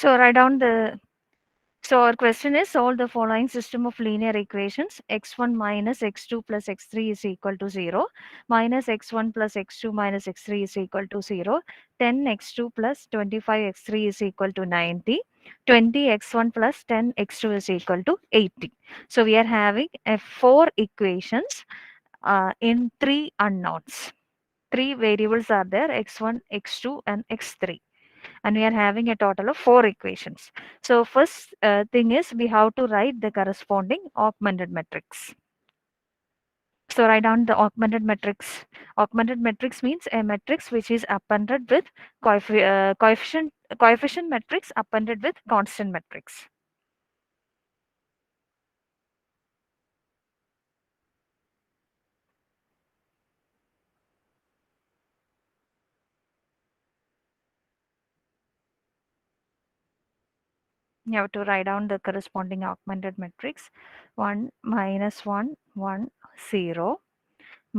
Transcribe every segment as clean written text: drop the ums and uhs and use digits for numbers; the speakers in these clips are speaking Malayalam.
So write down the. So our question is solve the following system of linear equations. X1 minus x2 plus x3 is equal to 0. Minus x1 plus x2 minus x3 is equal to 0. 10x2 plus 25x3 is equal to 90. 20x1 plus 10x2 is equal to 80. So we are having 4 equations in 3 unknowns. 3 variables are there, x1, x2 and x3. And we are having a total of 4 equations. So first thing is we have to write the corresponding augmented matrix. So write down the augmented matrix. Augmented matrix means a matrix which is appended with coefficient matrix appended with constant matrix. You have to write down the corresponding augmented matrix. 1 minus 1 1 0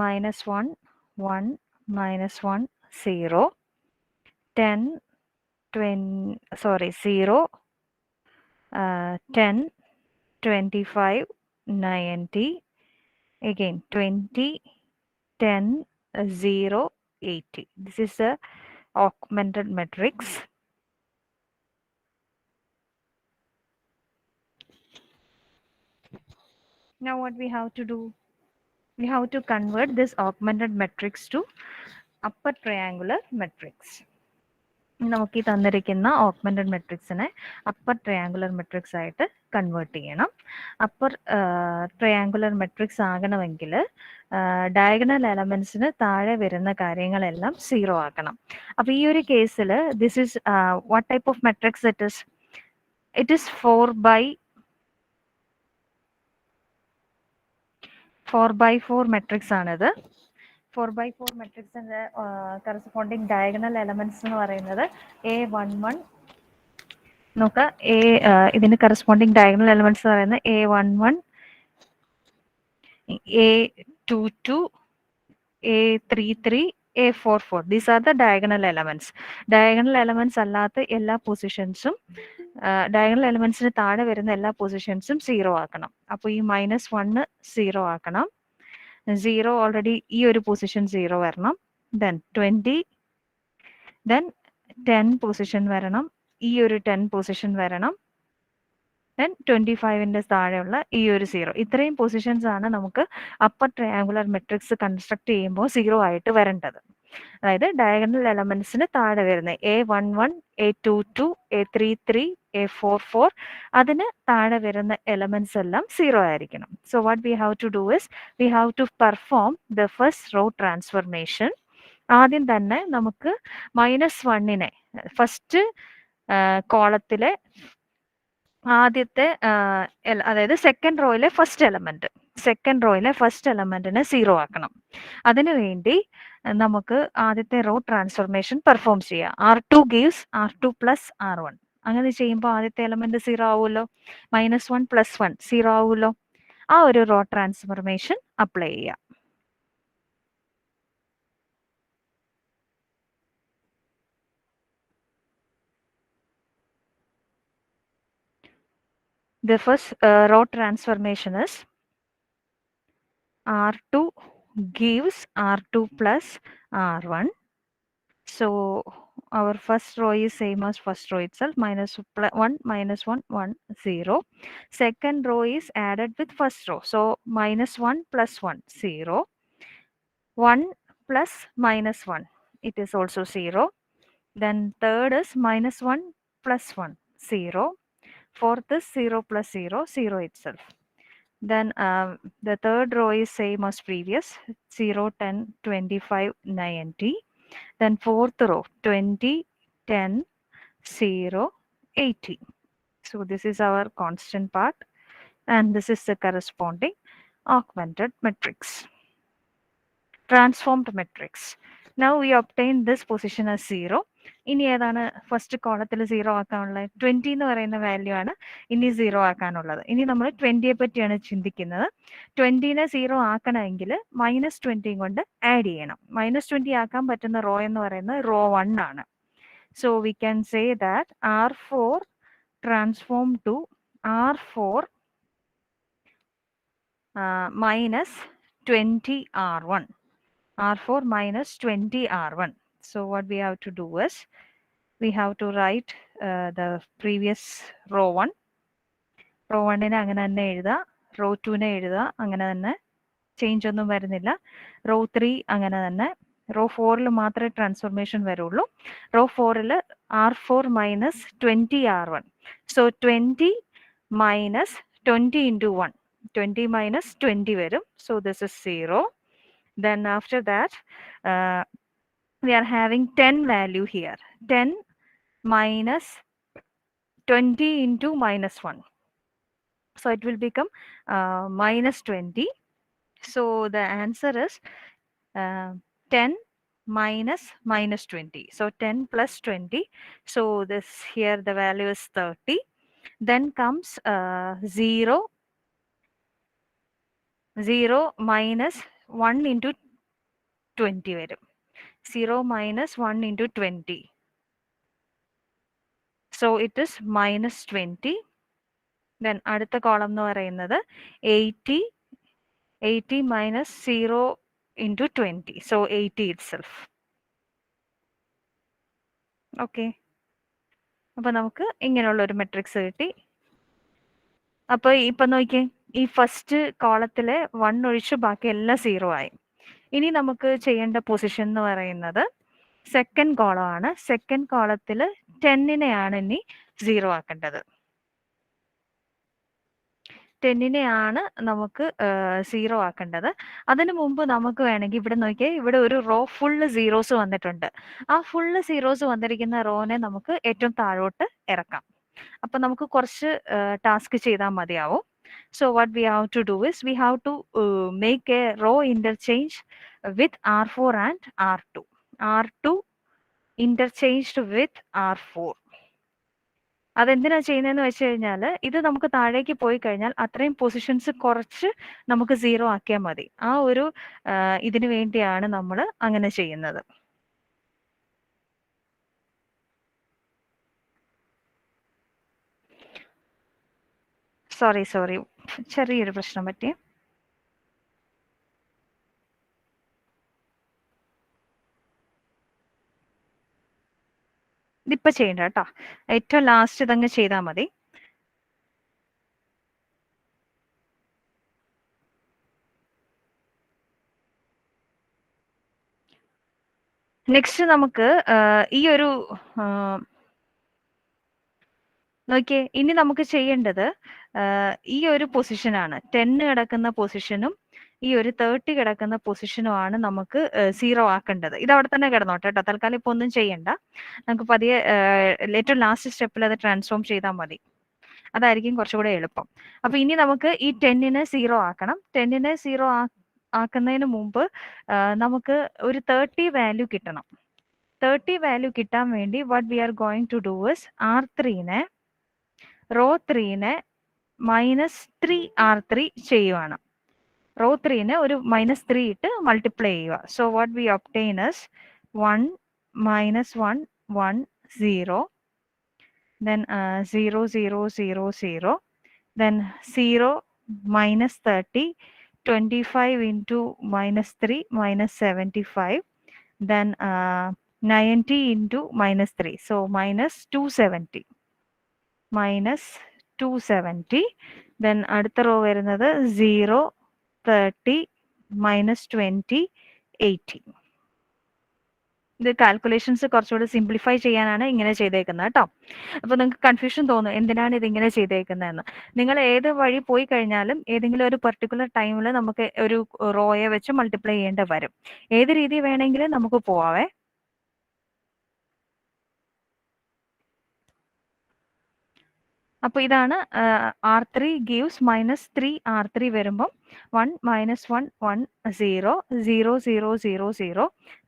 minus 1 1 minus 1 0 10 20 sorry 0 10 25 90 again 20 10 0 80. This is the augmented matrix. Now what we have to do, we have to convert this augmented matrix to upper triangular matrix. നമുക്ക് ഈ തന്നിരിക്കുന്ന ഓഗ്മെന്റഡ് മെട്രിക്സിനെ അപ്പർ ട്രയാങ്കുലർ മെട്രിക്സ് ആയിട്ട് കൺവേർട്ട് ചെയ്യണം. അപ്പർ ട്രയാങ്കുലർ മെട്രിക്സ് ആകണമെങ്കിൽ ഡയഗണൽ എലമെന്റ്സിന് താഴെ വരുന്ന കാര്യങ്ങളെല്ലാം 0 ആക്കണം. അപ്പോൾ ഈ ഒരു കേസിൽ this is what type of matrix it is 4x4 matrix ആണിത്. 4x4 മെട്രിക്സിന്റെ കറസ്പോണ്ടിങ് ഡയഗണൽ എലമെന്റ്സ് എന്ന് പറയുന്നത് A11 നോക്കുക. ഇതിന് കറസ്പോണ്ടിങ് ഡയഗണൽ എലമെന്റ്സ് എന്ന് പറയുന്നത് A11 A22 A33 A44. These are the diagonal elements. Diagonal elements അല്ലാത്ത എല്ലാ പൊസിഷൻസും ഡയഗണൽ എലമെന്റ്സിന് താഴെ വരുന്ന എല്ലാ പൊസിഷൻസും 0 ആക്കണം. അപ്പോൾ ഈ -1 0 ആക്കണം. 0 ഓൾറെഡി ഈ ഒരു പൊസിഷൻ 0 വരണം. ദെൻ 20 ദെൻ 10 പൊസിഷൻ വരണം. ഈ ഒരു 10 പൊസിഷൻ വരണം. ദെൻ 25ന്റെ താഴെയുള്ള ഈ ഒരു 0. ഇത്രയും പൊസിഷൻസ് ആണ് നമുക്ക് അപ്പർ ട്രയാങ്കുലർ മെട്രിക്സ് കൺസ്ട്രക്ട് ചെയ്യുമ്പോൾ 0 ആയിട്ട് വരേണ്ടത്. അതായത് ഡയഗണൽ എലമെന്റ്സിന് താഴെ വരുന്ന A11 A22 A33 A44 അതിന് താഴെ വരുന്ന എലമെന്റ്സ് എല്ലാം 0 ആയിരിക്കണം. So what we have to do is we have to perform the first row transformation. ആദ്യം തന്നെ നമുക്ക് -1നെ ഫസ്റ്റ് കോളത്തിലെ ആദ്യത്തെ അതായത് സെക്കൻഡ് റോയിലെ ഫസ്റ്റ് എലമെന്റിനെ 0 ആക്കണം. അതിനുവേണ്ടി നമുക്ക് ആദ്യത്തെ റോ ട്രാൻസ്ഫർമേഷൻ പെർഫോം ചെയ്യാം. R2 gives R2 plus R1. അങ്ങനെ ചെയ്യുമ്പോൾ ആദ്യത്തെ എലമെന്റ് 0 ആവുമല്ലോ. -1 + 1 0 ആവുമല്ലോ. ആ ഒരു റോ ട്രാൻസ്ഫർമേഷൻ അപ്ലൈ ചെയ്യാം. The first row transformation is R2 gives R2 plus R1. So our first row is same as first row itself, -1 -1 1 0. Second row is added with first row, so -1 + 1 0. 1 plus -1, it is also 0. Then third is -1 plus 1 0. Fourth is 0 plus 0 0 itself. Then the third row is same as previous, 0 10 25 90. Then fourth row 20 10 0 80. So this is our constant part and this is the corresponding augmented matrix, transformed matrix. Now we obtain this position as 0. ഇനി ഏതാണ് ഫസ്റ്റ് കോളത്തിൽ 0 ആക്കാനുള്ളത്? 20 എന്ന് പറയുന്ന വാല്യൂ ആണ് ഇനി 0 ആക്കാനുള്ളത്. ഇനി നമ്മൾ 20യെ പറ്റിയാണ് ചിന്തിക്കുന്നത്. 20നെ 0 ആക്കണമെങ്കിൽ -20 കൊണ്ട് ആഡ് ചെയ്യണം. -20 ആക്കാൻ പറ്റുന്ന റോ എന്ന് പറയുന്നത് റോ 1 ആണ്. So we can say that R4 transform to R4 minus 20 R1. R4 minus 20 R1. So what we have to do is we have to write the previous row 1. Raw 1നെ അങ്ങനെ തന്നെ എഴുതുക, റോ 2നെ എഴുതുക, അങ്ങനെ തന്നെ ചേഞ്ച് ഒന്നും വരുന്നില്ല. റോ 3 അങ്ങനെ തന്നെ. റോ 4ൽ മാത്രമേ ട്രാൻസ്ഫോർമേഷൻ വരുള്ളൂ. റോ 4ൽ R4 minus 20 R1. So 20 minus 20 into 1. 20 minus 20 വരും. So this is 0. Then after that, we are having 10 value here. 10 minus 20 into minus 1. So it will become minus 20. So the answer is 10 minus minus 20. So 10 plus 20. So this here the value is 30. Then comes 0. 0 minus 1 into 20 വരും. 0 minus 1 into 20. So it is minus 20. Then അടുത്ത കോളം എന്ന് പറയുന്നത് 80 minus 0 into 20. So 80 itself. Okay, അപ്പോൾ നമുക്ക് ഇങ്ങനെയുള്ള ഒരു മെട്രിക്സ് കിട്ടി. അപ്പോൾ ഇപ്പം നോക്കിയേ, ഈ ഫസ്റ്റ് കോളത്തിലെ 1 ഒഴിച്ച് ബാക്കി എല്ലാം 0 ആയി. ഇനി നമുക്ക് ചെയ്യേണ്ട പൊസിഷൻ എന്ന് പറയുന്നത് സെക്കൻഡ് കോളമാണ്. സെക്കൻഡ് കോളത്തിൽ 10നെയാണ് ഇനി 0 ആക്കേണ്ടത്. 10നെയാണ് നമുക്ക് 0 ആക്കേണ്ടത്. അതിനു മുമ്പ് നമുക്ക് വേണമെങ്കിൽ ഇവിടെ നോക്കിയാൽ ഇവിടെ ഒരു റോ ഫുള്ള് സീറോസ് വന്നിട്ടുണ്ട്. ആ ഫുള്ള് സീറോസ് വന്നിരിക്കുന്ന റോനെ നമുക്ക് ഏറ്റവും താഴോട്ട് ഇറക്കാം. അപ്പം നമുക്ക് കുറച്ച് ടാസ്ക് ചെയ്താൽ മതിയാവും. So what we have to do is we have to make a row interchange with R4 and R2. R2 interchanged with R4. അതെന്തിനാ ചെയ്യുന്നതെന്ന് വെച്ച് കഴിഞ്ഞാൽ ഇത് നമുക്ക് താഴേക്ക് പോയി കഴിഞ്ഞാൽ അത്രയും പൊസിഷൻസ് കുറച്ച് നമുക്ക് 0 ആക്കിയാൽ മതി. ആ ഒരു ഇതിനു വേണ്ടിയാണ് നമ്മൾ അങ്ങനെ ചെയ്യുന്നത്. സോറി ചെറിയൊരു പ്രശ്നം പറ്റി. ഇതിപ്പോൾ ചെയ്യണ്ട കേട്ടോ, ഏറ്റവും ലാസ്റ്റ് ഇതങ്ങ് ചെയ്താൽ മതി. നെക്സ്റ്റ് നമുക്ക് ഈ ഒരു നോക്കിയേ, ഇനി നമുക്ക് ചെയ്യേണ്ടത് ഈ ഒരു പൊസിഷനാണ്. 10 കിടക്കുന്ന പൊസിഷനും ഈ ഒരു 30 കിടക്കുന്ന പൊസിഷനുമാണ് നമുക്ക് 0 ആക്കേണ്ടത്. ഇത് അവിടെ തന്നെ കിടന്നോട്ടെ കേട്ടോ, തൽക്കാലം ഇപ്പോൾ ഒന്നും ചെയ്യണ്ട. നമുക്ക് പതിയെ ഏറ്റവും ലാസ്റ്റ് സ്റ്റെപ്പിൽ അത് ട്രാൻസ്ഫോം ചെയ്താൽ മതി. അതായിരിക്കും കുറച്ചുകൂടെ എളുപ്പം. അപ്പോൾ ഇനി നമുക്ക് ഈ 10നെ 0 ആക്കണം. 10നെ 0 ആക്കുന്നതിന് മുമ്പ് നമുക്ക് ഒരു 30 വാല്യൂ കിട്ടണം. 30 വാല്യൂ കിട്ടാൻ വേണ്ടി what we are going to do is R3നെ റോ 3നെ -3 R3 ചെയ്യുവാണ്. റോ 3നെ ഒരു -3 ഇട്ട് മൾട്ടിപ്ലൈ ചെയ്യുക. So what V obtain is 1 -1 1 0, then 0 0 0 0, then 0 minus 30, 25 into -3 -75, then 90 into -3, so -270, then അടുത്ത റോ വരുന്നത് 0 30 -20 80. ഇത് കാൽക്കുലേഷൻസ് കുറച്ചുകൂടി സിംപ്ലിഫൈ ചെയ്യാനാണ് ഇങ്ങനെ ചെയ്തേക്കുന്നത് കേട്ടോ. അപ്പോൾ നിങ്ങൾക്ക് കൺഫ്യൂഷൻ തോന്നും എന്തിനാണ് ഇതിങ്ങനെ ചെയ്തേക്കുന്നതെന്ന്. നിങ്ങൾ ഏത് വഴി പോയി കഴിഞ്ഞാലും ഏതെങ്കിലും ഒരു പെർട്ടിക്കുലർ ടൈമിൽ നമുക്ക് ഒരു റോയെ വെച്ച് മൾട്ടിപ്ലൈ ചെയ്യേണ്ടി വരും. ഏത് രീതി വേണമെങ്കിലും നമുക്ക് പോവാവേ. അപ്പോൾ ഇതാണ് R3 gives -3 R3 വരുമ്പം 1 -1 1 0 0 0 0 0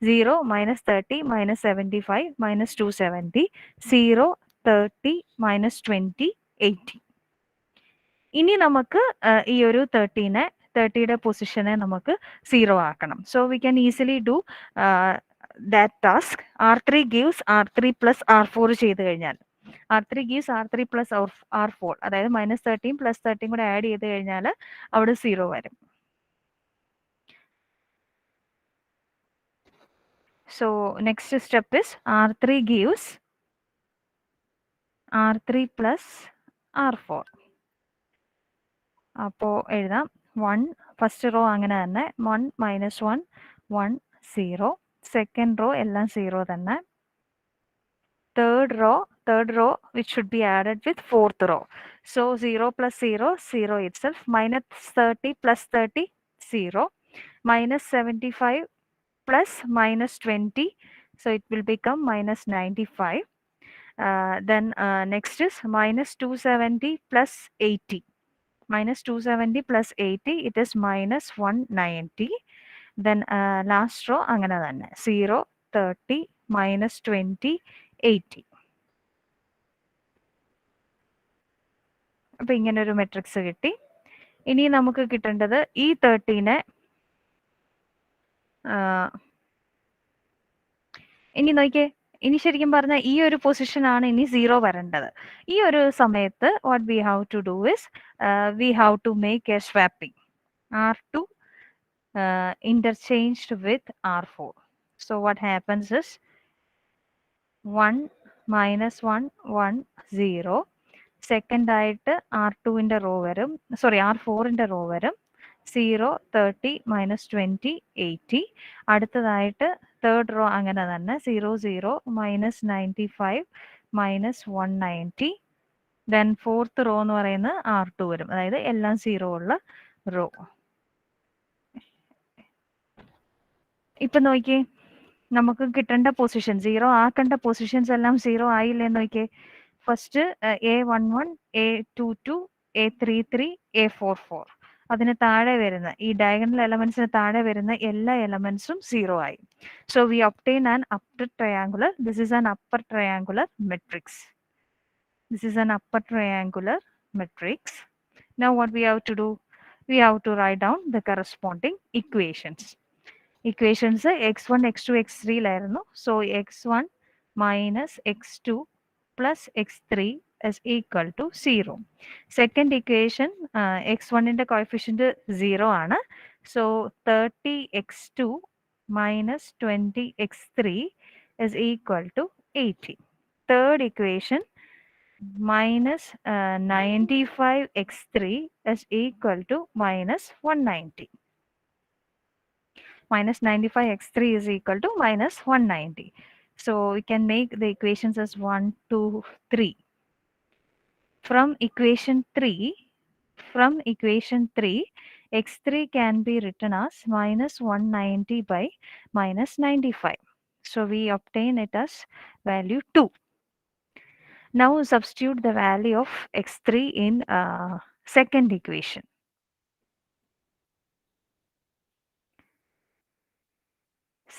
0 -30 -75 -270 0 30 -20 80. ഇനി നമുക്ക് ഈ ഒരു 30യുടെ പൊസിഷനെ നമുക്ക് 0 ആക്കണം. So we can easily do that task. R3 gives R3 plus R4 ചെയ്ത് കഴിഞ്ഞാൽ R3 gives R3 plus R4. അതായത് -13 + 13 കൂടെ ആഡ് ചെയ്ത് കഴിഞ്ഞാൽ അവിടെ 0 വരും. So next step is R3 gives R3 plus R4. അപ്പോൾ എഴുതാം 1 ഫസ്റ്റ് റോ അങ്ങനെ തന്നെ 1 - 1 1 0. സെക്കൻഡ് റോ എല്ലാം 0 തന്നെ. third row which should be added with fourth row. So 0 plus 0 0 itself. -30 plus 30 0. -75 plus -20, so it will become -95. Then next is -270 plus 80. -270 plus 80, it is -190. Then last row അങ്ങനെ തന്നെ 0 30 -20 80. അപ്പോൾ ഇങ്ങനെ ഒരു മെട്രിക്സ് കിട്ടി. ഇനി നമുക്ക് കിട്ടേണ്ടത് ഈ 30നെ ഇനി നോക്കിയേ, ഇനി ശരിക്കും പറഞ്ഞാൽ ഈ ഒരു പൊസിഷനാണ് ഇനി 0 വരേണ്ടത്. ഈ ഒരു സമയത്ത് what we have to do is we have to make a swapping. R2 interchanged with R4. So what happens is 1 -1 1 0. Second ആയിട്ട് R2ന്റെ റോ വരും, സോറി R4ന്റെ റോ വരും 0 30 -20 80. അടുത്തതായിട്ട് തേർഡ് റോ അങ്ങനെ തന്നെ 0 0 -95 -190. ദെൻ ഫോർത്ത് റോ എന്ന് പറയുന്നത് R2 വരും, അതായത് എല്ലാം 0 ഉള്ള റോ. ഇപ്പൊ നോക്കിയേ, നമുക്ക് കിട്ടേണ്ട പൊസിഷൻ 0 ആക്കേണ്ട പൊസിഷൻസ് എല്ലാം 0 ആയില്ലേ നോക്കിയേ. First A11 A22 A33 A44, അതിന് താഴെ വരുന്ന ഈ ഡയഗണൽ എലമെന്റ്സിന് താഴെ വരുന്ന എല്ലാ എലമെന്റ്സും 0 ആയി. So we obtain an upper triangular. This is an upper triangular matrix. This is an upper triangular matrix. Now what we have to do? We have to write down the corresponding equations. Equations x1 x2 x3 ലായിരുന്നു. So x1 minus x2 plus x3 is equal to 0. Second equation, x1ന്റെ coefficient 0 ആണ്. So 30x2 minus 20x3 is equal to 80. Third equation, minus 95x3 is equal to -190. -95x3 is equal to -190. So we can make the equations as 1 2 3. From equation 3, x3 can be written as -190 by -95. So we obtain it as value 2. Now substitute the value of x3 in second equation.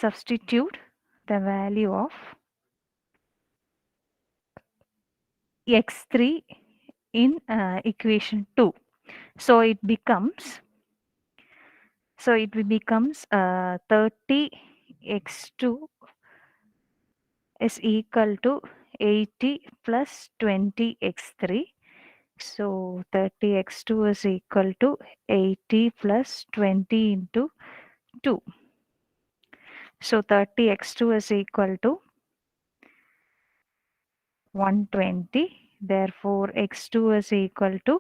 Substitute the value of x3 in equation 2. So it becomes 30x2 is equal to 80 plus 20x3. So 30x2 is equal to 80 plus 20 into 2. So 30x2 is equal to 120. Therefore x2 is equal to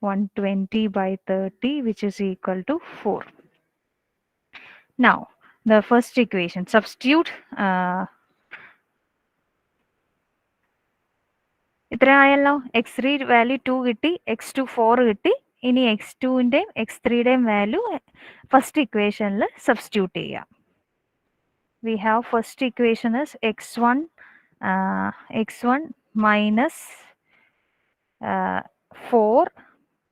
120 by 30, which is equal to 4. Now the first equation, substitute ഇത്ര ആയല്ലോ. x3 വാല്യൂ 2 കിട്ടി, x2 4 കിട്ടി. ഇനി x2ന്റെയും x3യുടെയും വാല്യൂ ഫസ്റ്റ് ഇക്വേഷനിൽ സബ്സ്റ്റിറ്റ്യൂട്ട് ചെയ്യാം. We have first equation is x1 minus 4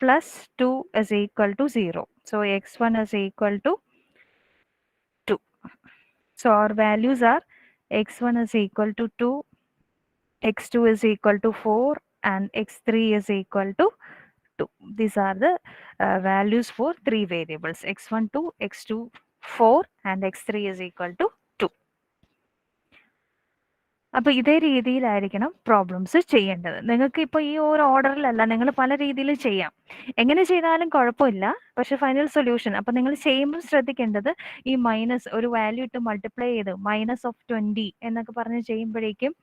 plus 2 is equal to 0. So x1 is equal to 2. So our values are x1 is equal to 2, x2 is equal to 4, and x3 is equal to 2. These are the values for three variables, x1 2, x2 4, and x3 is equal to 2. അപ്പോൾ ഇതേ രീതിയിലായിരിക്കണം പ്രോബ്ലംസ് ചെയ്യേണ്ടത്. നിങ്ങൾക്ക് ഇപ്പോൾ ഈ ഒരു ഓർഡറിലല്ല, നിങ്ങൾ പല രീതിയിൽ ചെയ്യാം. എങ്ങനെ ചെയ്താലും കുഴപ്പമില്ല. പക്ഷേ ഫൈനൽ സൊല്യൂഷൻ അപ്പോൾ നിങ്ങൾ ചെയ്യുമ്പോൾ ശ്രദ്ധിക്കേണ്ടത് ഈ മൈനസ് ഒരു വാല്യൂ ഇട്ട് മൾട്ടിപ്ലൈ ചെയ്ത് -20 എന്നൊക്കെ പറഞ്ഞ് ചെയ്യുമ്പോഴേക്കും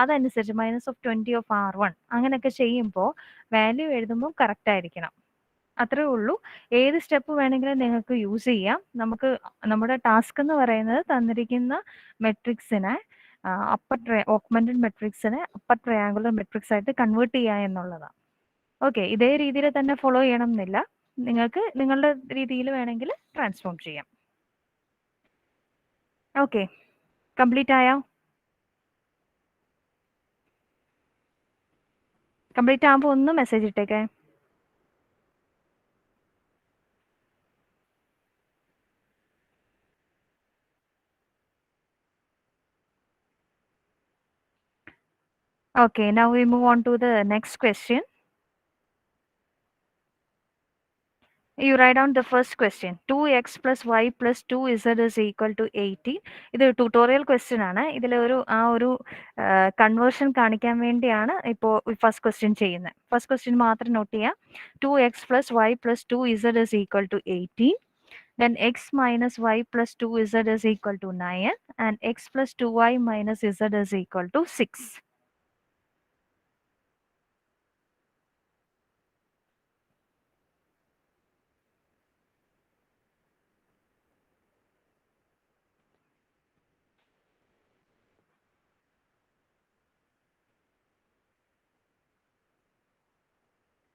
അതനുസരിച്ച് -20 അങ്ങനെയൊക്കെ ചെയ്യുമ്പോൾ വാല്യൂ എഴുതുമ്പോൾ കറക്റ്റ് ആയിരിക്കണം. അത്രേ ഉള്ളൂ. ഏത് സ്റ്റെപ്പ് വേണമെങ്കിലും നിങ്ങൾക്ക് യൂസ് ചെയ്യാം. നമ്മുടെ ടാസ്ക് എന്ന് പറയുന്നത് തന്നിരിക്കുന്ന മെട്രിക്സിനെ ഓഗ്മെന്റഡ് മെട്രിക്സിനെ അപ്പർ ട്രയാങ്കുലർ മെട്രിക്സ് ആയിട്ട് കൺവേർട്ട് ചെയ്യുക എന്നുള്ളതാണ്. ഓക്കെ, ഇതേ രീതിയിൽ തന്നെ ഫോളോ ചെയ്യണം എന്നില്ല. നിങ്ങൾക്ക് നിങ്ങളുടെ രീതിയിൽ വേണമെങ്കിൽ ട്രാൻസ്ഫോം ചെയ്യാം. ഓക്കെ, കംപ്ലീറ്റ് ആയോ? കംപ്ലീറ്റ് ആകുമ്പോൾ ഒന്ന് message ഇട്ടേക്കേ. Okay, now we move on to the next question. You write down the first question. 2x plus y plus 2z is equal to 18. ഇത് ട്യൂട്ടോറിയൽ ക്വസ്റ്റ്യൻ ആണ്. ഇതിൽ ഒരു കൺവേർഷൻ കാണിക്കാൻ വേണ്ടിയാണ് ഇപ്പോൾ ഫസ്റ്റ് ക്വസ്റ്റ്യൻ ചെയ്യുന്നത്. ഫസ്റ്റ് ക്വസ്റ്റ്യൻ മാത്രം നോട്ട് ചെയ്യാം. 2x plus y plus 2z is equal to 18. Then x minus y plus 2z is equal to 9 and x plus 2y minus z is equal to 6.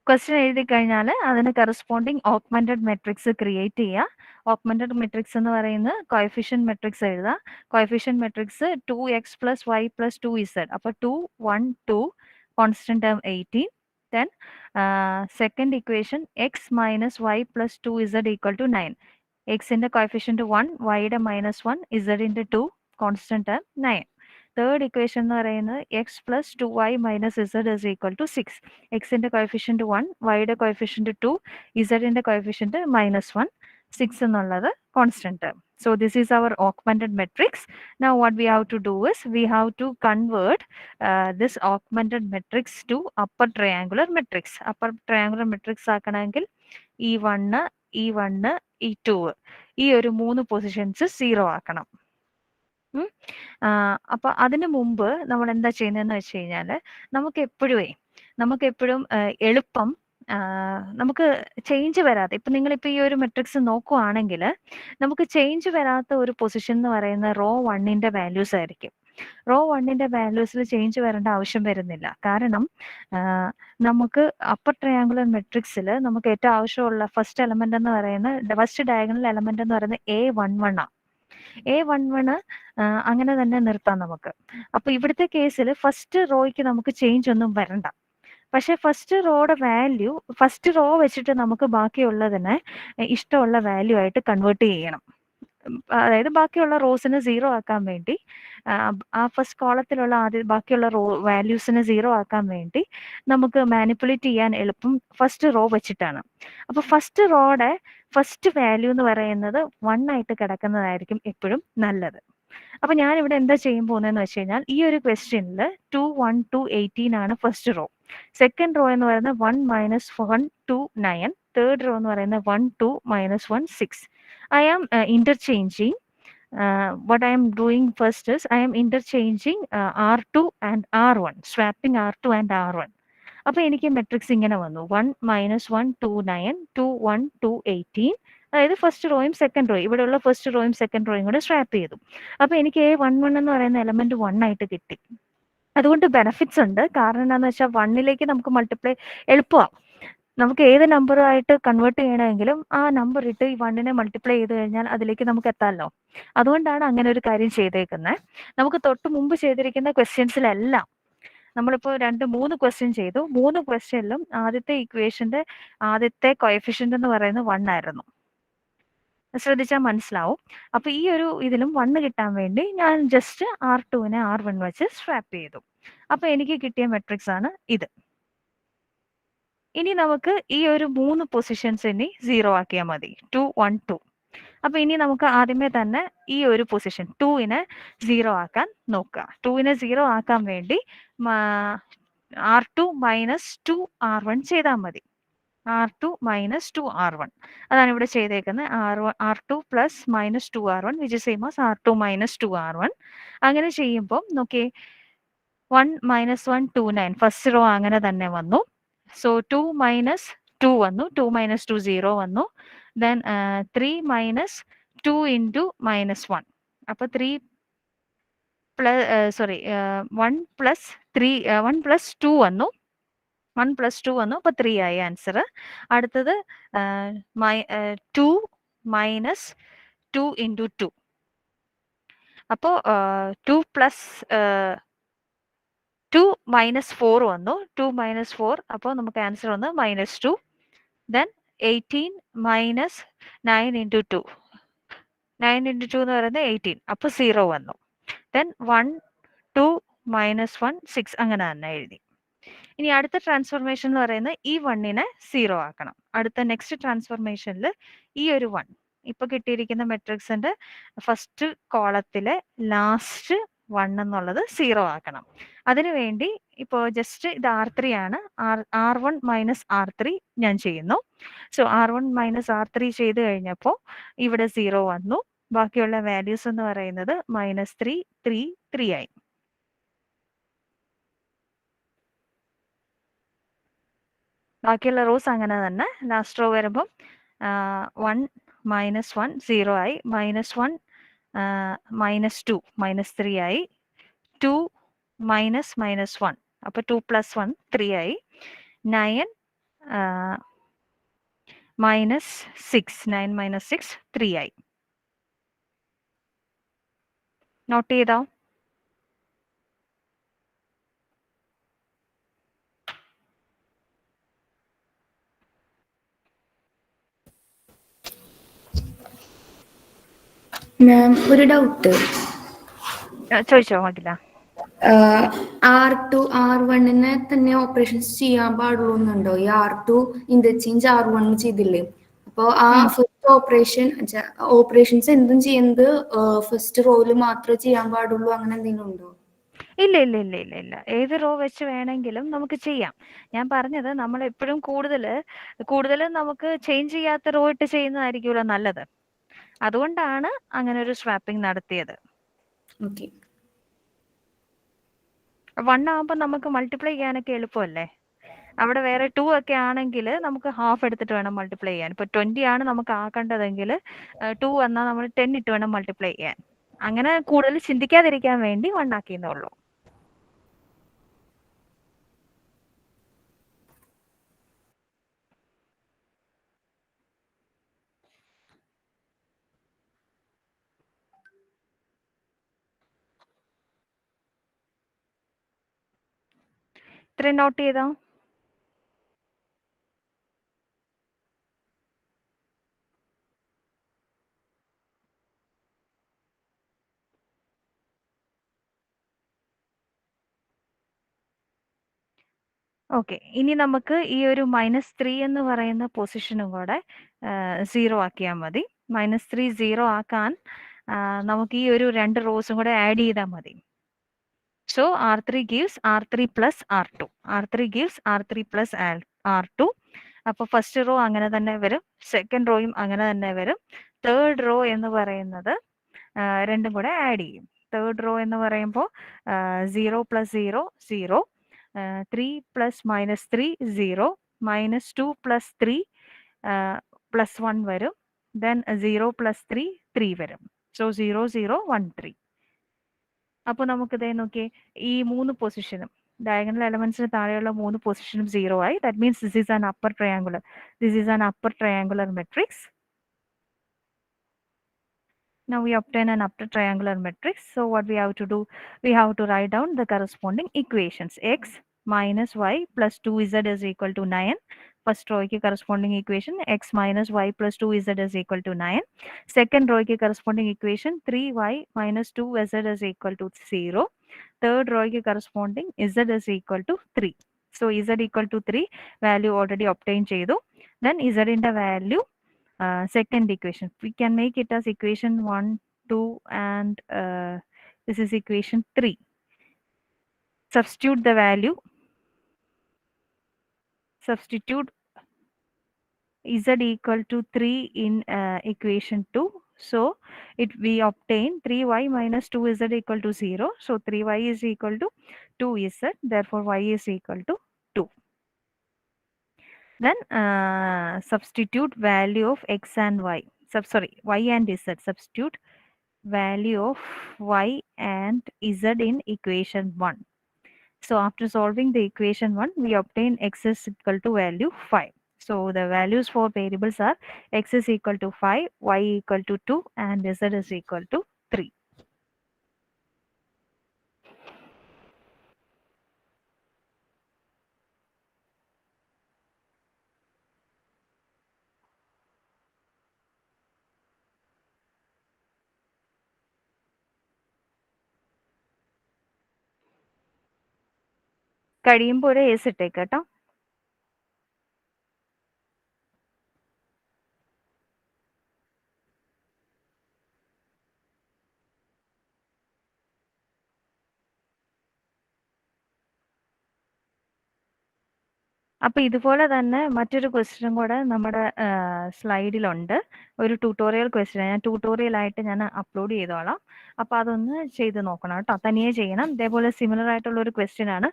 Question എഴുതി കഴിഞ്ഞാൽ അതിന് കറസ്പോണ്ടിങ് ഓഗ്മെന്റഡ് മെട്രിക്സ് ക്രിയേറ്റ് ചെയ്യുക. ഓഗ്മെന്റഡ് മെട്രിക്സ് എന്ന് പറയുന്നത് കോഎഫിഷ്യന്റ് മെട്രിക്സ് എഴുതുക. Coefficient matrix 2x plus y plus 2z. അപ്പോൾ 2 1 2 constant term 18. Then second equation x minus y plus 2z equal to 9. എക്സിന്റെ കോഎഫിഷ്യന്റ് 1, വൈയുടെ -1, ഇസഡിന്റെ 2, കോൺസ്റ്റന്റ് ടേം 9. തേർഡ് ഇക്വേഷൻ എന്ന് പറയുന്നത് x plus 2y minus z is equal to 6. എക്സിന്റെ കോഎഫിഷ്യന്റ് 1, വൈയുടെ കോഎഫിഷ്യന്റ് 2, ഇസഡിന്റെ കോഎഫിഷ്യന്റ് -1, 6 എന്നുള്ളത് constant term. So this is our augmented matrix. Now what we have to do is we have to convert this augmented matrix to upper triangular matrix. Upper triangular matrix ആക്കണമെങ്കിൽ E1, E1, E2 ഈ ഒരു 3 പൊസിഷൻസ് 0 ആക്കണം. അപ്പോൾ അതിന് മുമ്പ് നമ്മൾ എന്താ ചെയ്യുന്നതെന്ന് വെച്ച് കഴിഞ്ഞാൽ നമുക്ക് എപ്പോഴും എളുപ്പം നമുക്ക് ചേഞ്ച് വരാതെ ഇപ്പം നിങ്ങളിപ്പോൾ ഈ ഒരു മെട്രിക്സ് നോക്കുവാണെങ്കിൽ നമുക്ക് ചേഞ്ച് വരാത്ത ഒരു പൊസിഷൻ എന്ന് പറയുന്നത് റോ 1ന്റെ വാല്യൂസ് ആയിരിക്കും. റോ 1ന്റെ വാല്യൂസിൽ ചേഞ്ച് വരേണ്ട ആവശ്യം വരുന്നില്ല. കാരണം നമുക്ക് അപ്പർ ട്രയാങ്കുലർ മെട്രിക്സിൽ നമുക്ക് ഏറ്റവും ആവശ്യമുള്ള ഫസ്റ്റ് എലമെന്റ് എന്ന് പറയുന്നത് ഫസ്റ്റ് ഡയഗണൽ എലമെന്റ് എന്ന് പറയുന്നത് A11 ആണ്. A11 അങ്ങനെ തന്നെ നിർത്താം നമുക്ക്. അപ്പൊ ഇവിടുത്തെ കേസിൽ ഫസ്റ്റ് റോയ്ക്ക് നമുക്ക് ചേഞ്ച് ഒന്നും വരണ്ട. പക്ഷെ ഫസ്റ്റ് റോയുടെ വാല്യൂ ഫസ്റ്റ് റോ വെച്ചിട്ട് നമുക്ക് ബാക്കിയുള്ളതിനെ ഇഷ്ടമുള്ള വാല്യൂ ആയിട്ട് കൺവേർട്ട് ചെയ്യണം. അതായത് ബാക്കിയുള്ള റോസിനെ 0 ആക്കാൻ വേണ്ടി ആ ഫസ്റ്റ് കോളത്തിലുള്ള ബാക്കിയുള്ള റോ വാല്യൂസിനെ 0 ആക്കാൻ വേണ്ടി നമുക്ക് മാനിപ്പുലേറ്റ് ചെയ്യാൻ എളുപ്പം ഫസ്റ്റ് റോ വെച്ചിട്ടാണ്. അപ്പൊ ഫസ്റ്റ് റോയുടെ ഫസ്റ്റ് വാല്യൂ എന്ന് പറയുന്നത് 1 ആയിട്ട് കിടക്കുന്നതായിരിക്കും എപ്പോഴും നല്ലത്. അപ്പൊ ഞാൻ ഇവിടെ എന്താ ചെയ്യാൻ പോകുന്നതെന്ന് വെച്ച് കഴിഞ്ഞാൽ ഈ ഒരു ക്വസ്റ്റ്യനിൽ 2 1 2 18 ആണ് ഫസ്റ്റ് റോ. സെക്കൻഡ് റോ എന്ന് പറയുന്നത് 1 -1 2 9. തേർഡ് റോ എന്ന് പറയുന്നത് 1 2 -1 6. I am interchanging. What I am doing first is I am interchanging R2 and R1, swapping R2 and R1. അപ്പോൾ എനിക്ക് മെട്രിക്സ് ഇങ്ങനെ വന്നു 1 -1 2 9 2 1 2 18. അതായത് ഫസ്റ്റ് റോയും സെക്കൻഡ് റോയും ഇവിടെയുള്ള ഫസ്റ്റ് റോയും സെക്കൻഡ് റോയും കൂടെ സ്വാപ്പ് ചെയ്തു. അപ്പോൾ എനിക്ക് A11 എന്ന് പറയുന്ന എലമെന്റ് 1 ആയിട്ട് കിട്ടി. അതുകൊണ്ട് ബെനിഫിറ്റ്സ് ഉണ്ട്. കാരണം എന്താണെന്ന് വെച്ചാൽ 1ലേക്ക് നമുക്ക് മൾട്ടിപ്ലൈ എളുപ്പമാണ്. നമുക്ക് ഏത് നമ്പറായിട്ട് കൺവേർട്ട് ചെയ്യണമെങ്കിലും ആ നമ്പർ ഇട്ട് ഈ 1നെ മൾട്ടിപ്ലൈ ചെയ്ത് കഴിഞ്ഞാൽ അതിലേക്ക് നമുക്ക് എത്താമല്ലോ. അതുകൊണ്ടാണ് അങ്ങനെ ഒരു കാര്യം ചെയ്തേക്കുന്നത്. നമുക്ക് തൊട്ട് മുമ്പ് ചെയ്തിരിക്കുന്ന ക്വസ്റ്റ്യൻസിലെല്ലാം നമ്മളിപ്പോൾ 2-3 ക്വസ്റ്റ്യൻ ചെയ്തു. 3 ക്വസ്റ്റ്യനിലും ആദ്യത്തെ ഇക്വേഷന്റെ ആദ്യത്തെ കോഎഫിഷ്യന്റ് എന്ന് പറയുന്നത് 1 ആയിരുന്നു. ശ്രദ്ധിച്ചാൽ മനസ്സിലാവും. അപ്പൊ ഈ ഒരു ഇതിലും 1 കിട്ടാൻ വേണ്ടി ഞാൻ ജസ്റ്റ് R2നെ R1 വെച്ച് സ്വാപ്പ് ചെയ്തു. അപ്പൊ എനിക്ക് കിട്ടിയ മെട്രിക്സ് ആണ് ഇത്. ഇനി നമുക്ക് ഈ ഒരു 3 പൊസിഷൻസ് ഇനി 0 ആക്കിയാൽ മതി. 2 1 2. അപ്പോൾ ഇനി നമുക്ക് ആദ്യമേ തന്നെ ഈ ഒരു പൊസിഷൻ 2നെ 0 ആക്കാൻ നോക്കുക. 2നെ 0 ആക്കാൻ വേണ്ടി R2 മൈനസ് 2R1 ചെയ്താൽ മതി. R2 മൈനസ് 2R1 അതാണ് ഇവിടെ ചെയ്തേക്കുന്നത്. R2 plus minus 2R1 which is same as R2 minus 2R1. അങ്ങനെ ചെയ്യുമ്പോൾ നോക്കിയേ 1 മൈനസ് 1 2 9 ഫസ്റ്റ് റോ അങ്ങനെ തന്നെ വന്നു. സോ 2 മൈനസ് 2 വന്നു, 2 മൈനസ് 2 0 വന്നു. ദെൻ 3 മൈനസ് 2 ഇൻറ്റു മൈനസ് 1 അപ്പോൾ 3 പ്ലസ് 1 പ്ലസ് 3 1 പ്ലസ് 2 വന്നു, 1 പ്ലസ് 2 വന്നു, അപ്പോൾ 3 ആയി ആൻസർ. അടുത്തത് 2 മൈനസ് 2 ഇൻറ്റു 2 അപ്പോൾ 2 പ്ലസ് 2 മൈനസ് 4 വന്നു, 2 മൈനസ് 4 അപ്പോൾ നമുക്ക് ആൻസർ വന്നു minus 2. Then 18 minus 9 into 2 9 into 2 എന്ന് പറയുന്നത് 18 അപ്പോൾ 0 വന്നു. ദെൻ 1 2 മൈനസ് 1 6 അങ്ങനെ തന്നെ എഴുതി. ഇനി അടുത്ത ട്രാൻസ്ഫോർമേഷൻ എന്ന് പറയുന്നത് ഈ 1നെ 0 ആക്കണം. അടുത്ത നെക്സ്റ്റ് ട്രാൻസ്ഫോർമേഷനിൽ ഈ ഒരു 1 ഇപ്പോൾ കിട്ടിയിരിക്കുന്ന മെട്രിക്സിന്റെ ഫസ്റ്റ് കോളത്തിലെ ലാസ്റ്റ് 1 എന്നുള്ളത് 0 ആക്കണം. അതിനുവേണ്ടി ഇപ്പോൾ ജസ്റ്റ് ഇത് R3 ആണ്, R1 മൈനസ് R3 ഞാൻ ചെയ്യുന്നു. സോ R1 മൈനസ് R3 ചെയ്ത് കഴിഞ്ഞപ്പോൾ ഇവിടെ 0 വന്നു. ബാക്കിയുള്ള വാല്യൂസ് എന്ന് പറയുന്നത് മൈനസ് 3 3 3 ആയി. ബാക്കിയുള്ള റോസ് അങ്ങനെ തന്നെ. ലാസ്റ്റ് റോ വരുമ്പം 1 മൈനസ് 1 0 ആയി, മൈനസ് 1 മൈനസ് 2 മൈനസ് 3 ആയി, 2 മൈനസ് മൈനസ് 1 അപ്പോൾ 2 പ്ലസ് 1 3 ആയി, 9 മൈനസ് 6 9 മൈനസ് 6 3 ആയി. നോട്ട് ചെയ്തോ? മാം ഒരു ഡൗട്ട് ചോദിച്ചോ മതില്ല. R2 R1നെ തന്നെ ഓപ്പറേഷൻസ് ചെയ്യാൻ പാടുള്ളൂന്നുണ്ടോ? ഈ R2 ഇന്റർചേഞ്ച് R1 ചെയ്തില്ലേ? അപ്പോൾ ആ ഫസ്റ്റ് ഓപ്പറേഷൻസ് എന്തും ചെയ്യുന്നത് ഫസ്റ്റ് റോയിൽ മാത്രമേ ചെയ്യാൻ പാടുള്ളൂ, അങ്ങനെ എന്തെങ്കിലും ഉണ്ടോ? ഇല്ല ഇല്ല ഇല്ല ഇല്ല ഇല്ല ഏത് റോ വെച്ച് വേണമെങ്കിലും നമുക്ക് ചെയ്യാം. ഞാൻ പറഞ്ഞത് നമ്മൾ എപ്പോഴും കൂടുതൽ നമുക്ക് ചേഞ്ച് ചെയ്യാത്ത റോ ഇട്ട് ചെയ്യുന്നതായിരിക്കുമല്ലോ നല്ലത്. അതുകൊണ്ടാണ് അങ്ങനെ ഒരു സ്വാപ്പിംഗ് നടത്തിയത്. ഓക്കെ. 1 ആകുമ്പോൾ നമുക്ക് മൾട്ടിപ്ലൈ ചെയ്യാനൊക്കെ എളുപ്പമല്ലേ. അവിടെ വേറെ 2 ഒക്കെ ആണെങ്കിൽ നമുക്ക് ഹാഫ് എടുത്തിട്ട് വേണം മൾട്ടിപ്ലൈ ചെയ്യാൻ. ഇപ്പോൾ 20 ആണ് നമുക്ക് ആക്കേണ്ടതെങ്കിൽ 2 വന്നാൽ നമ്മൾ 10 ഇട്ട് വേണം മൾട്ടിപ്ലൈ ചെയ്യാൻ. അങ്ങനെ കൂടുതൽ ചിന്തിക്കാതിരിക്കാൻ വേണ്ടി 1 ആക്കിയെന്നേ ഉള്ളൂ. ഇത്രയും നോട്ട് ചെയ്തോ? ഓക്കെ. ഇനി നമുക്ക് ഈ ഒരു -3 എന്ന് പറയുന്ന പൊസിഷനും കൂടെ 0 ആക്കിയാൽ മതി. -3 0 ആക്കാൻ നമുക്ക് ഈ ഒരു 2 റോസും കൂടെ ആഡ് ചെയ്താൽ മതി. So R3 gives R3 plus R2. R3 gives R3 plus R2. അപ്പോൾ ഫസ്റ്റ് റോ അങ്ങനെ തന്നെ വരും, സെക്കൻഡ് റോയും അങ്ങനെ തന്നെ വരും. തേർഡ് റോ എന്ന് പറയുന്നത് രണ്ടും കൂടെ ആഡ് ചെയ്യും. തേർഡ് റോ എന്ന് പറയുമ്പോൾ 0 പ്ലസ് 0 0, 3 പ്ലസ് -3 0, -2 പ്ലസ് 3 പ്ലസ് 1 വരും. ദെൻ 0 പ്ലസ് 3 3 വരും. സോ 0 0 1 3. അപ്പോൾ നമുക്കിതേ നോക്കിയേ, ഈ 3 പൊസിഷനും ഡയഗണൽ എലമെന്റ്സിന് താഴെയുള്ള 3 പൊസിഷനും 0 ആയി. That means this is an upper triangular. This is an upper triangular matrix. Now we obtain an upper triangular matrix. So what we have to do? We have to write down the corresponding equations. X minus y plus 2z is equal to 9. First row ki corresponding equation x minus y plus 2z is equal to 9. Second row ki corresponding equation 3y minus 2z is equal to 0. Third row ki corresponding z is equal to 3. So z equal to 3 value already obtained chedu. Then z in the value second equation. We can make it as equation 1, 2, and this is equation 3. Substitute the value. Substitute z equal to 3 in equation 2. So we obtain 3y minus 2z equal to 0. So 3y is equal to 2z. Therefore, y is equal to 2. Then substitute value of x and y. Y and z. Substitute value of y and z in equation 1. So after solving the equation 1, we obtain x is equal to value 5. So the values for variables are x is equal to 5, y equal to 2, and z is equal to 3. കഴിയുമ്പോൾ ഒരു എസ് ഇട്ടേക്ക് കേട്ടോ. അപ്പോൾ ഇതുപോലെ തന്നെ മറ്റൊരു ക്വസ്റ്റ്യനും കൂടെ നമ്മുടെ സ്ലൈഡിലുണ്ട്. ഒരു ട്യൂട്ടോറിയൽ ക്വസ്റ്റ്യൻ. ഞാൻ ട്യൂട്ടോറിയലായിട്ട് ഞാൻ അപ്ലോഡ് ചെയ്തോളാം. അപ്പോൾ അതൊന്ന് ചെയ്ത് നോക്കണം കേട്ടോ. തനിയെ ചെയ്യണം. ഇതേപോലെ സിമിലർ ആയിട്ടുള്ള ഒരു ക്വസ്റ്റ്യൻ ആണ്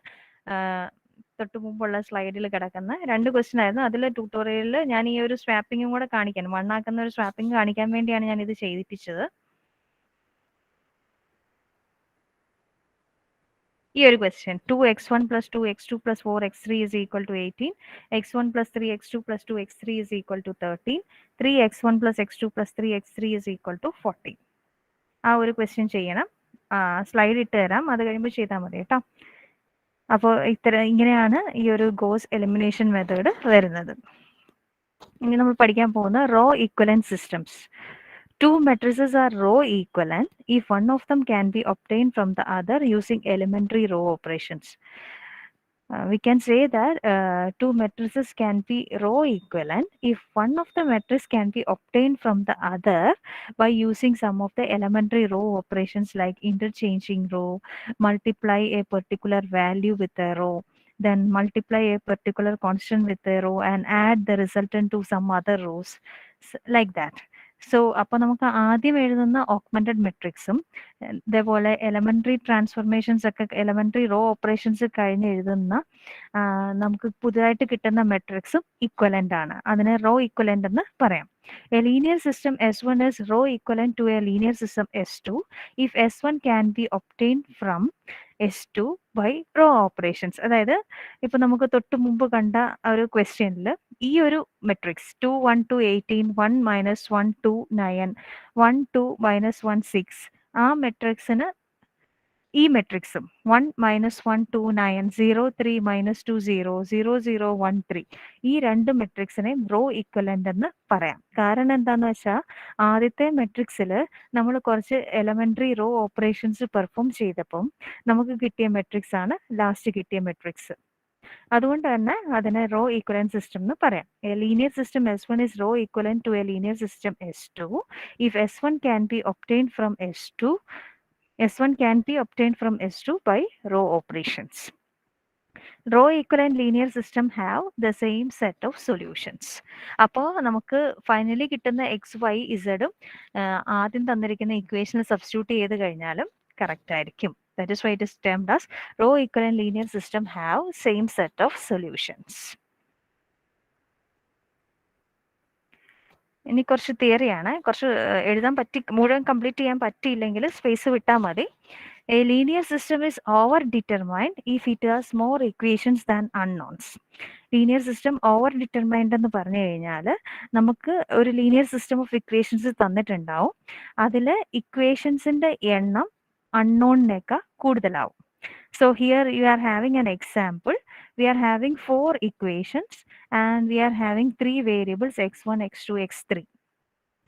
തൊട്ട് മുമ്പുള്ള സ്ലൈഡിൽ കിടക്കുന്ന 2 ക്വസ്റ്റ്യൻ ആയിരുന്നു. അതിൽ ട്യൂട്ടോറിയലിൽ ഞാൻ ഈ ഒരു സ്വാപ്പിങ്ങും കൂടെ കാണിക്കാൻ, വണ്ണാക്കുന്ന ഒരു സ്വാപ്പിംഗ് കാണിക്കാൻ വേണ്ടിയാണ് ഞാൻ ഇത് ചെയ്യിപ്പിച്ചത്. ഈ ഒരു question 2x1 plus 2x2 plus 4x3 is equal to 18, x1 plus 3x2 plus 2x3 is equal to 13, 3x1 plus x2 plus 3x3 is equal to 14. ആ ഒരു ക്വസ്റ്റ്യൻ ചെയ്യണം. സ്ലൈഡ് ഇട്ട് തരാം, അത് കഴിയുമ്പോൾ ചെയ്താൽ മതി കേട്ടോ. അപ്പോൾ ഇങ്ങനെയാണ് ഈ ഒരു ഗോസ് എലിമിനേഷൻ മെത്തേഡ് വരുന്നത്. ഇനി നമ്മൾ പഠിക്കാൻ പോകുന്ന row equivalent systems. Two matrices are row equivalent if one of them can be obtained from the other using elementary row operations. We can say that two matrices can be row equivalent if one of the matrices can be obtained from the other by using some of the elementary row operations like interchanging row, multiply a particular value with a row, then multiply a particular constant with a row and add the resultant to some other rows, like that. So അപ്പോൾ നമുക്ക് ആദ്യം എഴുതുന്ന ഓഗ്മെന്റഡ് മെട്രിക്സും ഇതേപോലെ എലമെന്ററി ട്രാൻസ്ഫോർമേഷൻസ് ഒക്കെ എലമെന്ററി റോ ഓപ്പറേഷൻസ് കഴിഞ്ഞ് എഴുതുന്ന നമുക്ക് പുതുതായിട്ട് കിട്ടുന്ന മെട്രിക്സും ഇക്വലന്റ് ആണ്. അതിനെ റോ ഇക്വലന്റ് എന്ന് പറയാം. A linear system S1 is row equivalent to a linear system S2 if S1 can be obtained from S2 by row operations. അതായത് ഇപ്പൊ നമുക്ക് തൊട്ട് മുമ്പ് കണ്ട ഒരു ക്വസ്റ്റ്യനിൽ ഈ ഒരു മെട്രിക്സ് 2 1 2 18 1 മൈനസ് 1 2 9 1 2 മൈനസ് 1 6 ആ മെട്രിക്സിന് ഈ മെട്രിക്സും 1 മൈനസ് 1 2 9 0 3 മൈനസ് 2 0 0 0 1 3 ഈ 2 മെട്രിക്സിനെ റോ ഇക്വലന്റ് എന്ന് പറയാം. കാരണം എന്താന്ന് വെച്ചാൽ ആദ്യത്തെ മെട്രിക്സിൽ നമ്മൾ കുറച്ച് എലമെന്ററി റോ ഓപ്പറേഷൻസ് പെർഫോം ചെയ്തപ്പം നമുക്ക് കിട്ടിയ മെട്രിക്സ് ആണ് ലാസ്റ്റ് കിട്ടിയ മെട്രിക്സ്. അതുകൊണ്ട് തന്നെ അതിനെ റോ ഈക്വലന്റ് സിസ്റ്റം എന്ന് പറയാം. A linear system S1 is row equivalent to a linear system S2 if S1 can be obtained from S1 can be obtained from S2 by row operations. Row equivalent linear system have the same set of solutions. അപ്പോൾ നമുക്ക് ഫൈനലി കിട്ടുന്ന എക്സ് വൈ ഇസഡും ആദ്യം തന്നിരിക്കുന്ന ഇക്വേഷനിൽ സബ്സ്റ്റിറ്റ്യൂട്ട് ചെയ്ത് കഴിഞ്ഞാലും കറക്റ്റ് ആയിരിക്കും. That is why it is termed as row equivalent linear system have same set of solutions. ഇനി കുറച്ച് തിയറിയാണ്. കുറച്ച് എഴുതാൻ മുഴുവൻ കംപ്ലീറ്റ് ചെയ്യാൻ പറ്റിയില്ലെങ്കിൽ സ്പേസ് വിട്ടാൽ മതി. A linear system is over-determined if it has more equations than unknowns. Linear system over determined എന്ന് പറഞ്ഞു കഴിഞ്ഞാൽ നമുക്ക് ഒരു ലീനിയർ സിസ്റ്റം ഓഫ് ഇക്വേഷൻസ് തന്നിട്ടുണ്ടാവും. അതിൽ ഇക്വേഷൻസിന്റെ എണ്ണം അൺനോണിനേക്കാൾ കൂടുതലാവും. So here you are having an example. We are having 4 equations and we are having 3 variables x1, x2, x3.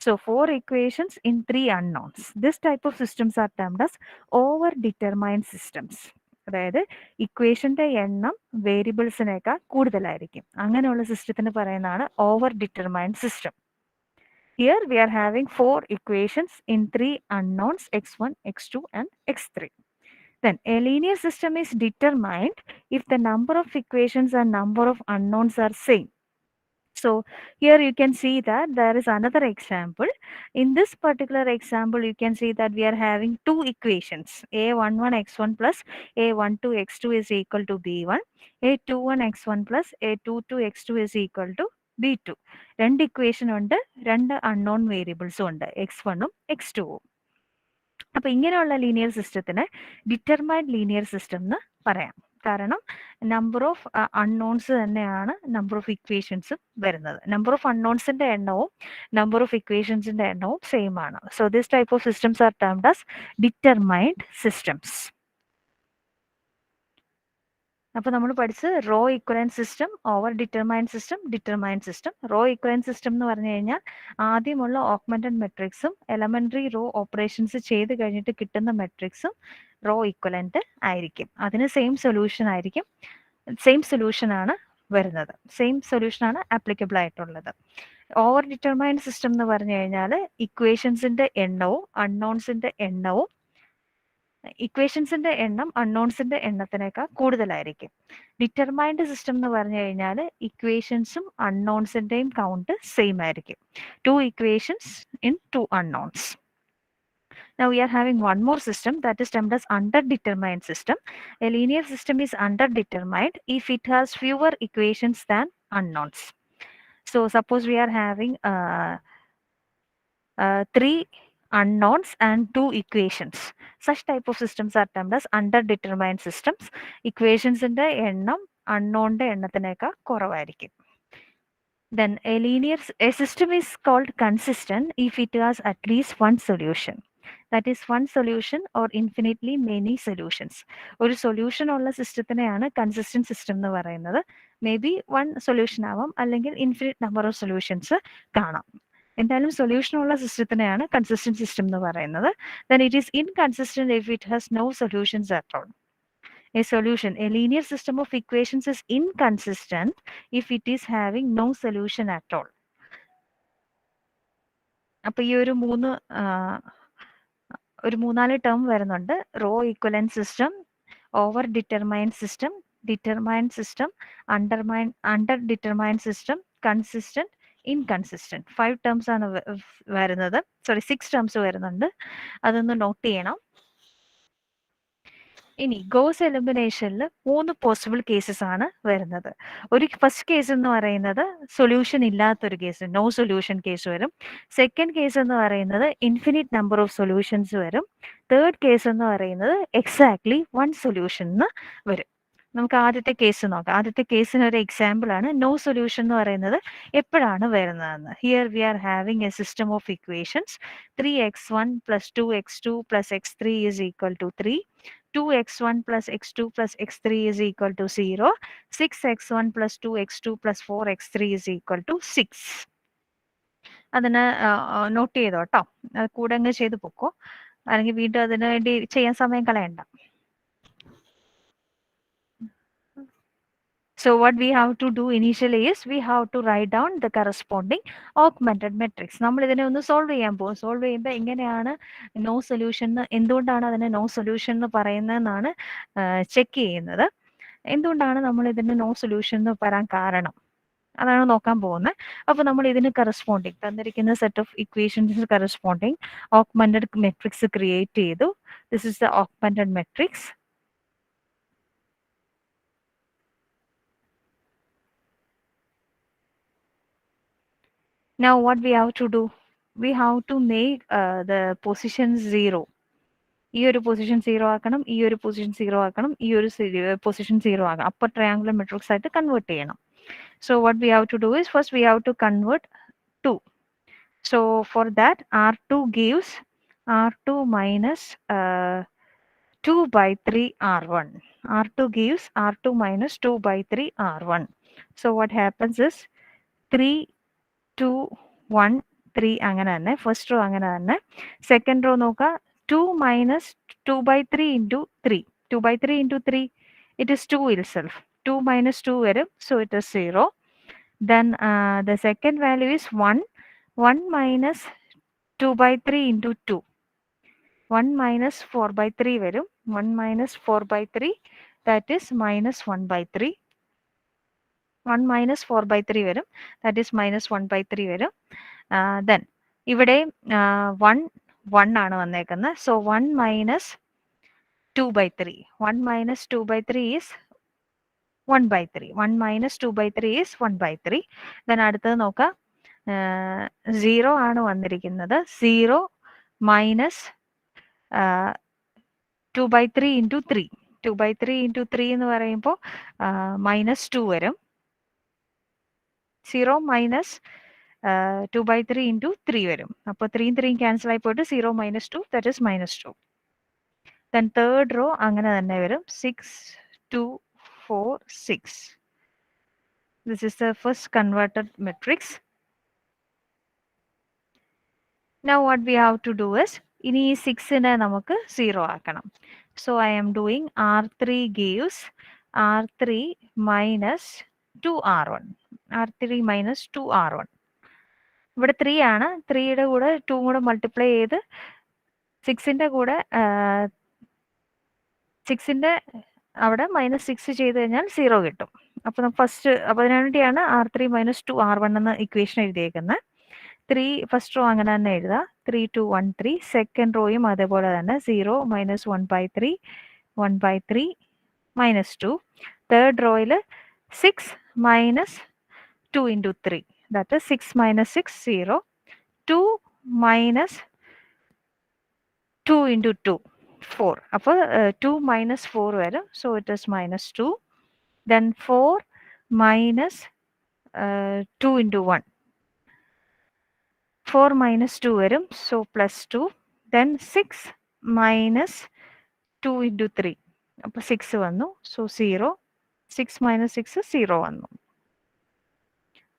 So 4 equations in 3 unknowns. This type of systems are termed as over-determined systems. അതായത് ഇക്വേഷന്റെ എണ്ണം വേരിയബിൾസിനേക്കാൾ കൂടുതലായിരിക്കും. അങ്ങനെയുള്ള സിസ്റ്റത്തിന് പറയുന്നതാണ് over determined system. Here we are having 4 equations in 3 unknowns x1, x2 and x3. Then a linear system is determined if the number of equations and number of unknowns are same. So here you can see that there is another example. In this particular example, you can see that we are having two equations. A11 x1 plus A12 x2 is equal to B1. A21 x1 plus A22 x2 is equal to B2. രണ്ട് ഇക്വേഷൻ ഉണ്ട്, രണ്ട് അൺനോൺ വേരിയബിൾസും ഉണ്ട്, x1ഉം x2ഉം. അപ്പോൾ ഇങ്ങനെയുള്ള ലീനിയർ സിസ്റ്റത്തിന് ഡിറ്റർമൈൻഡ് ലീനിയർ സിസ്റ്റം എന്ന് പറയാം. കാരണം നമ്പർ ഓഫ് അൺനോൺസ് തന്നെയാണ് നമ്പർ ഓഫ് ഇക്വേഷൻസും വരുന്നത്. നമ്പർ ഓഫ് അൺനോൺസിന്റെ എണ്ണവും നമ്പർ ഓഫ് ഇക്വേഷൻസിന്റെ എണ്ണവും സെയിം ആണ്. So this type of systems are termed as determined systems. അപ്പോൾ നമ്മൾ പഠിച്ച് row equivalent system, over determined system, determined system. Row equivalent system എന്ന് പറഞ്ഞു കഴിഞ്ഞാൽ ആദ്യമുള്ള ഓഗ്മെന്റഡ് മെട്രിക്സും എലമെന്ററി റോ ഓപ്പറേഷൻസ് ചെയ്ത് കഴിഞ്ഞിട്ട് കിട്ടുന്ന മെട്രിക്സും റോ ഇക്വലൻറ്റ് ആയിരിക്കും. അതിന് സെയിം സൊല്യൂഷൻ ആയിരിക്കും, സെയിം സൊല്യൂഷനാണ് വരുന്നത്, സെയിം സൊല്യൂഷനാണ് ആപ്ലിക്കബിൾ ആയിട്ടുള്ളത്. ഓവർ ഡിറ്റർമൈൻഡ് സിസ്റ്റം എന്ന് പറഞ്ഞു കഴിഞ്ഞാൽ ഇക്വേഷൻസിന്റെ എണ്ണവും അൺനോൺസിന്റെ എണ്ണവും ഇക്വേഷൻസിന്റെ എണ്ണം അൺനോൺസിന്റെ എണ്ണത്തിനേക്കാൾ കൂടുതലായിരിക്കും. ഡിറ്റർമൈൻഡ് സിസ്റ്റം എന്ന് പറഞ്ഞു കഴിഞ്ഞാൽ ഇക്വേഷൻസും അൺനോൺസിന്റെയും കൗണ്ട് സെയിം ആയിരിക്കും. 2 equations in 2 unknowns. Now we are having one more system that is termed as underdetermined system. A linear system is underdetermined if it has fewer equations than unknowns. So suppose we are having 3 unknowns and 2 equations. Such type of systems are termed as underdetermined systems. Equationsന്റെ എണ്ണം അൺനോണിന്റെ എണ്ണത്തിനേക്കാൾ കുറവായിരിക്കും. Then a system is called consistent if it has at least one solution. That is one solution or infinitely many solutions. ഒരു സൊല്യൂഷൻ ഉള്ള സിസ്റ്റത്തിനെയാണ് കൺസിസ്റ്റന്റ് സിസ്റ്റം എന്ന് പറയുന്നത്. മേ ബി വൺ സൊല്യൂഷൻ ആവാം, അല്ലെങ്കിൽ ഇൻഫിനിറ്റ് നമ്പർ ഓഫ് സൊല്യൂഷൻസ് കാണാം. എന്തായാലും സൊല്യൂഷൻ ഉള്ള സിസ്റ്റത്തിനെയാണ് കൺസിസ്റ്റന്റ് സിസ്റ്റം എന്ന് പറയുന്നത്. Then it is inconsistent if it has no solutions at all. A linear system of equations is inconsistent if it is having no solution at all. അപ്പോൾ ഈ ഒരു മൂന്നാല് ടേം വരുന്നുണ്ട്. Row equivalent system, over determined system, determined system, under determined system, consistent, inconsistent. 5 terms ആണ് വരുന്നത്. 6 ടേംസ് വരുന്നുണ്ട്. അതൊന്ന് നോട്ട് ചെയ്യണം. ഇനി ഗോസ് എലിമിനേഷനിൽ 3 പോസിബിൾ കേസസ് ആണ് വരുന്നത്. ഒരു ഫസ്റ്റ് കേസ് എന്ന് പറയുന്നത് സൊല്യൂഷൻ ഇല്ലാത്തൊരു കേസ്, നോ സൊല്യൂഷൻ കേസ് വരും. സെക്കൻഡ് കേസ് എന്ന് പറയുന്നത് ഇൻഫിനിറ്റ് നമ്പർ ഓഫ് സൊല്യൂഷൻസ് വരും. തേർഡ് കേസ് എന്ന് പറയുന്നത് എക്സാക്ട്ലി 1 സൊല്യൂഷൻ എന്ന് വരും. നമുക്ക് ആദ്യത്തെ കേസ് നോക്കാം. ആദ്യത്തെ കേസിന് ഒരു എക്സാമ്പിൾ ആണ് നോ സൊല്യൂഷൻ എന്ന് പറയുന്നത് എപ്പോഴാണ് വരുന്നതെന്ന്. Here we are having A system of equations. 3x1 plus 2x2 plus x3 is equal to 3. 2x1 plus x2 plus x3 is equal to 0. 6x1 plus 2x2 plus 4x3 is equal to 6. അതിന് നോട്ട് ചെയ്തോ കേട്ടോ, അത് കൂടെ അങ്ങ് ചെയ്ത് പൊക്കോ, അല്ലെങ്കിൽ വീണ്ടും അതിന് വേണ്ടി ചെയ്യാൻ സമയം കളയണ്ട. So what we have to do initially is we have to write down the corresponding augmented matrix. നമ്മൾ ഇതിനെ ഒന്ന് സോൾവ് ചെയ്യാൻ പോകും. സോൾവ് ചെയ്യുമ്പോൾ എങ്ങനെയാണ് നോ സൊല്യൂഷൻ, എന്തുകൊണ്ടാണ് അതിനെ നോ സൊല്യൂഷൻ എന്ന് പറയുന്നതെന്നാണ് ചെക്ക് ചെയ്യുന്നത്. എന്തുകൊണ്ടാണ് നമ്മൾ ഇതിന് നോ സൊല്യൂഷൻ എന്ന് പറയാൻ കാരണം, അതാണ് നോക്കാൻ പോകുന്നത്. അപ്പോൾ നമ്മൾ ഇതിന് കറസ്പോണ്ടിങ് തന്നിരിക്കുന്ന സെറ്റ് ഓഫ് ഇക്വേഷൻസിന് കറസ്പോണ്ടിങ് ഓഗ്മെന്റഡ് മെട്രിക്സ് ക്രിയേറ്റ് ചെയ്തു. This is the augmented matrix. Now what we have to do? We have to make the position 0. ഈ ഒരു പൊസിഷൻ 0 ആക്കണം, ഈ ഒരു പൊസിഷൻ 0 ആക്കണം, ഈ ഒരു പൊസിഷൻ 0 ആക്കണം. അപ്പോൾ ട്രയാങ്കുലർ മെട്രിക്സ് ആയിട്ട് കൺവേർട്ട് ചെയ്യണം. So what we have to do is first we have to convert 2. So for that R2 gives R2 minus 2 by 3 R1. R2 gives R2 minus 2 by 3 R1. So what happens is 3 2 1 3 അങ്ങനെ തന്നെ. ഫസ്റ്റ് റോ അങ്ങനെ തന്നെ. സെക്കൻഡ് റോ നോക്കുക, 2 minus 2 by 3 into 3. 2 by 3 into 3, it is 2 itself. 2 minus 2 വരും, so it is 0. Then the second value is 1 1 minus 2 by 3 into 2. 1 minus 4 by 3 വരും. 1 minus 4 by 3, that is minus 1 by 3. 1 minus 4 by 3 വരും, that is minus 1 by 3 വരും. Then ഇവിടെ 1 1 ആണ് വന്നേക്കുന്നത്. So 1 minus 2 by 3. 1 minus 2 by 3 is 1 by 3. 1 minus 2 by 3 is 1 by 3. Then അടുത്തത് നോക്കാം. 0 ആണ് വന്നിരിക്കുന്നത്. 0 minus 2 by 3 into 3. 2 by 3 into 3 എന്ന് പറയുമ്പോൾ minus 2 വരും. 0 minus 2 by 3 into 3 വരും. അപ്പോൾ 3 3 ക്യാൻസൽ ആയി പോയിട്ട് 0 minus 2, that is minus 2. Then third row അങ്ങനെ തന്നെ വരും. 6 2 4 6. This is the first converted matrix. Now what we have to do is, ഇനി ഈ 6നെ നമുക്ക് 0 ആക്കണം. So I am doing R3 gives R3 minus 2R1. R3 minus 2R1. ഇവിടെ 3 ആണ്. 3യുടെ കൂടെ 2 കൂടെ മൾട്ടിപ്ലൈ ചെയ്ത് 6ന്റെ കൂടെ 6ന്റെ അവിടെ മൈനസ് 6 ചെയ്ത് കഴിഞ്ഞാൽ 0 കിട്ടും. അപ്പോൾ ഫസ്റ്റ് അപ്പോൾ അതിനു വേണ്ടിയാണ് R3 minus 2R1 എന്ന ഇക്വേഷൻ എഴുതിയേക്കുന്നത്. 3 ഫസ്റ്റ് റോ അങ്ങനെ തന്നെ എഴുതുക. 3 2 1 3. സെക്കൻഡ് റോയും അതേപോലെ തന്നെ 0 minus 1 by 3 1 by 3 minus 2. Third റോയിൽ 6 minus 2 into 3. That is 6 minus 6 0. 2 minus 2 into 2 4. അപ്പോൾ 2 minus 4 വരും. So it is minus 2. Then 4 minus 2 into 1. 4 minus 2 വരും. So plus 2. Then 6 minus 2 into 3. അപ്പോൾ 6 വന്നു. So 0. 6 minus 6 0 വന്നു.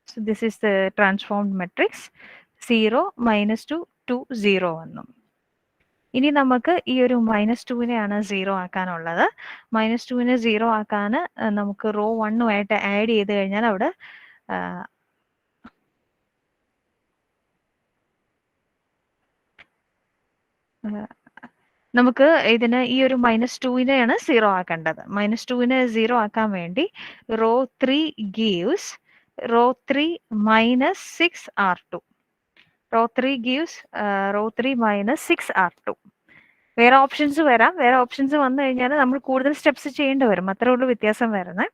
So this is the transformed matrix. 0 minus 2 2 0 വന്നു. ഇനി നമുക്ക് ഈ ഒരു മൈനസ് 2നെയാണ് 0 ആക്കാനുള്ളത്. മൈനസ് 2നെ 0 ആക്കാൻ നമുക്ക് റോ 1ഉമായിട്ട് ആഡ് ചെയ്ത് കഴിഞ്ഞാൽ അവിടെ നമുക്ക് ഇതിന് ഈ ഒരു മൈനസ് 2നെയാണ് 0 ആക്കേണ്ടത്. മൈനസ് 2നെ 0 ആക്കാൻ വേണ്ടി row 3 gives row 3 minus 6R2. Row 3 gives row 3 minus 6R2. വേറെ ഓപ്ഷൻസ് വരാം. വേറെ ഓപ്ഷൻസ് വന്നു കഴിഞ്ഞാൽ നമ്മൾ കൂടുതൽ സ്റ്റെപ്സ് ചെയ്യേണ്ടി വരും. അത്രേ ഉള്ളൂ വ്യത്യാസം വരുന്നത്.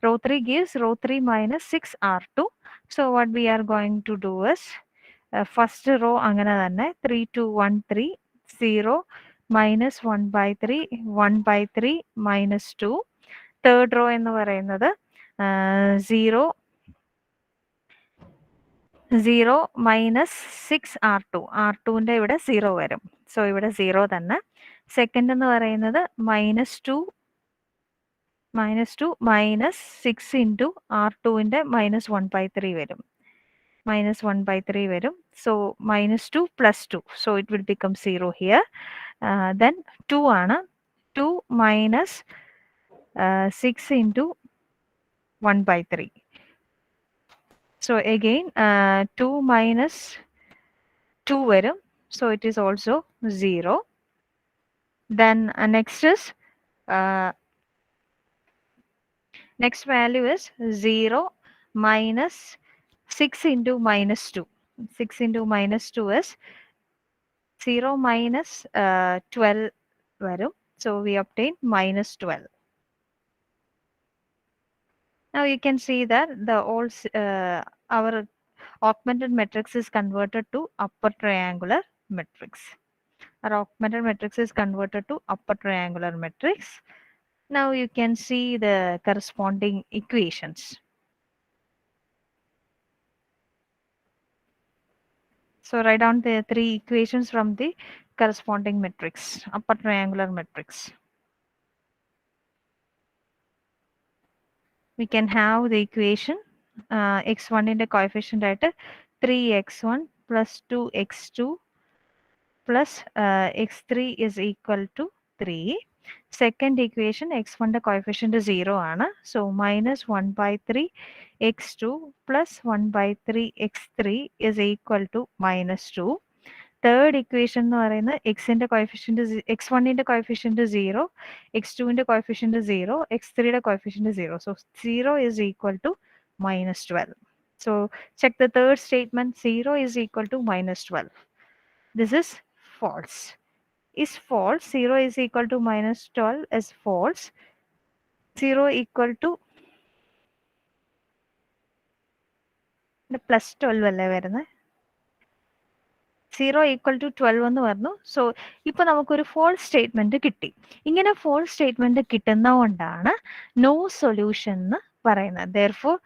Row 3 gives row 3 minus 6R2. So what we are going to do is, first row അങ്ങനെ തന്നെ 3 2 1 3 0 minus 1 by 3 1 by 3 minus 2. Third row എന്ന് പറയുന്നത് 0 0 minus 6R2. R2ന്റെ ഇവിടെ 0 വരും. സോ ഇവിടെ 0 തന്നെ. സെക്കൻഡ് എന്ന് പറയുന്നത് minus 2 minus 6 into R2ന്റെ minus 1 by 3 വരും. minus 1 by 3 വരും. So minus 2 plus 2. So it will become 0 here. Then 2 ആണ്. 2 minus 6 into 1 by 3. So again 2 minus 2 വരും. So it is also 0. Then next is next value is 0 minus 6 into minus 2. 6 into minus 2 is 0 minus 12 വരും. So we obtain minus 12. Now you can see that the our augmented matrix is converted to upper triangular matrix. Our augmented matrix is converted to upper triangular matrix. Now you can see the corresponding equations. So write down the 3 equations from the corresponding matrix, upper triangular matrix. We can have the equation x1 in the coefficient at 3x1 plus 2x2 plus x3 is equal to 3. Second equation x1 the coefficient is 0 ആണ്. So minus 1 by 3 x2 plus 1 by 3 x3 is equal to minus 2. Third equation എന്ന് പറയുന്നത് എക്സിൻ്റെ കോയഫിഷ്യൻറ്റ് x1ൻ്റെ കോയഫിഷ്യൻറ്റ് 0, x2ൻ്റെ കോയഫിഷ്യൻറ്റ് 0, x3യുടെ coefficient 0. So 0 is equal to minus 12. So check the third statement. 0 is equal to minus 12. This is false. Is false. 0 is equal to minus 12 is false. 0 equal to plus 12 അല്ലേ വരുന്നത്? 0 ഈക്വൽ ടു 12 എന്ന് പറഞ്ഞു. സോ ഇപ്പോൾ നമുക്കൊരു ഫോൾസ് സ്റ്റേറ്റ്മെന്റ് കിട്ടി. ഇങ്ങനെ ഫോൾസ് സ്റ്റേറ്റ്മെന്റ് കിട്ടുന്നതുകൊണ്ടാണ് നോ സൊല്യൂഷൻ എന്ന് പറയുന്നത്. Therefore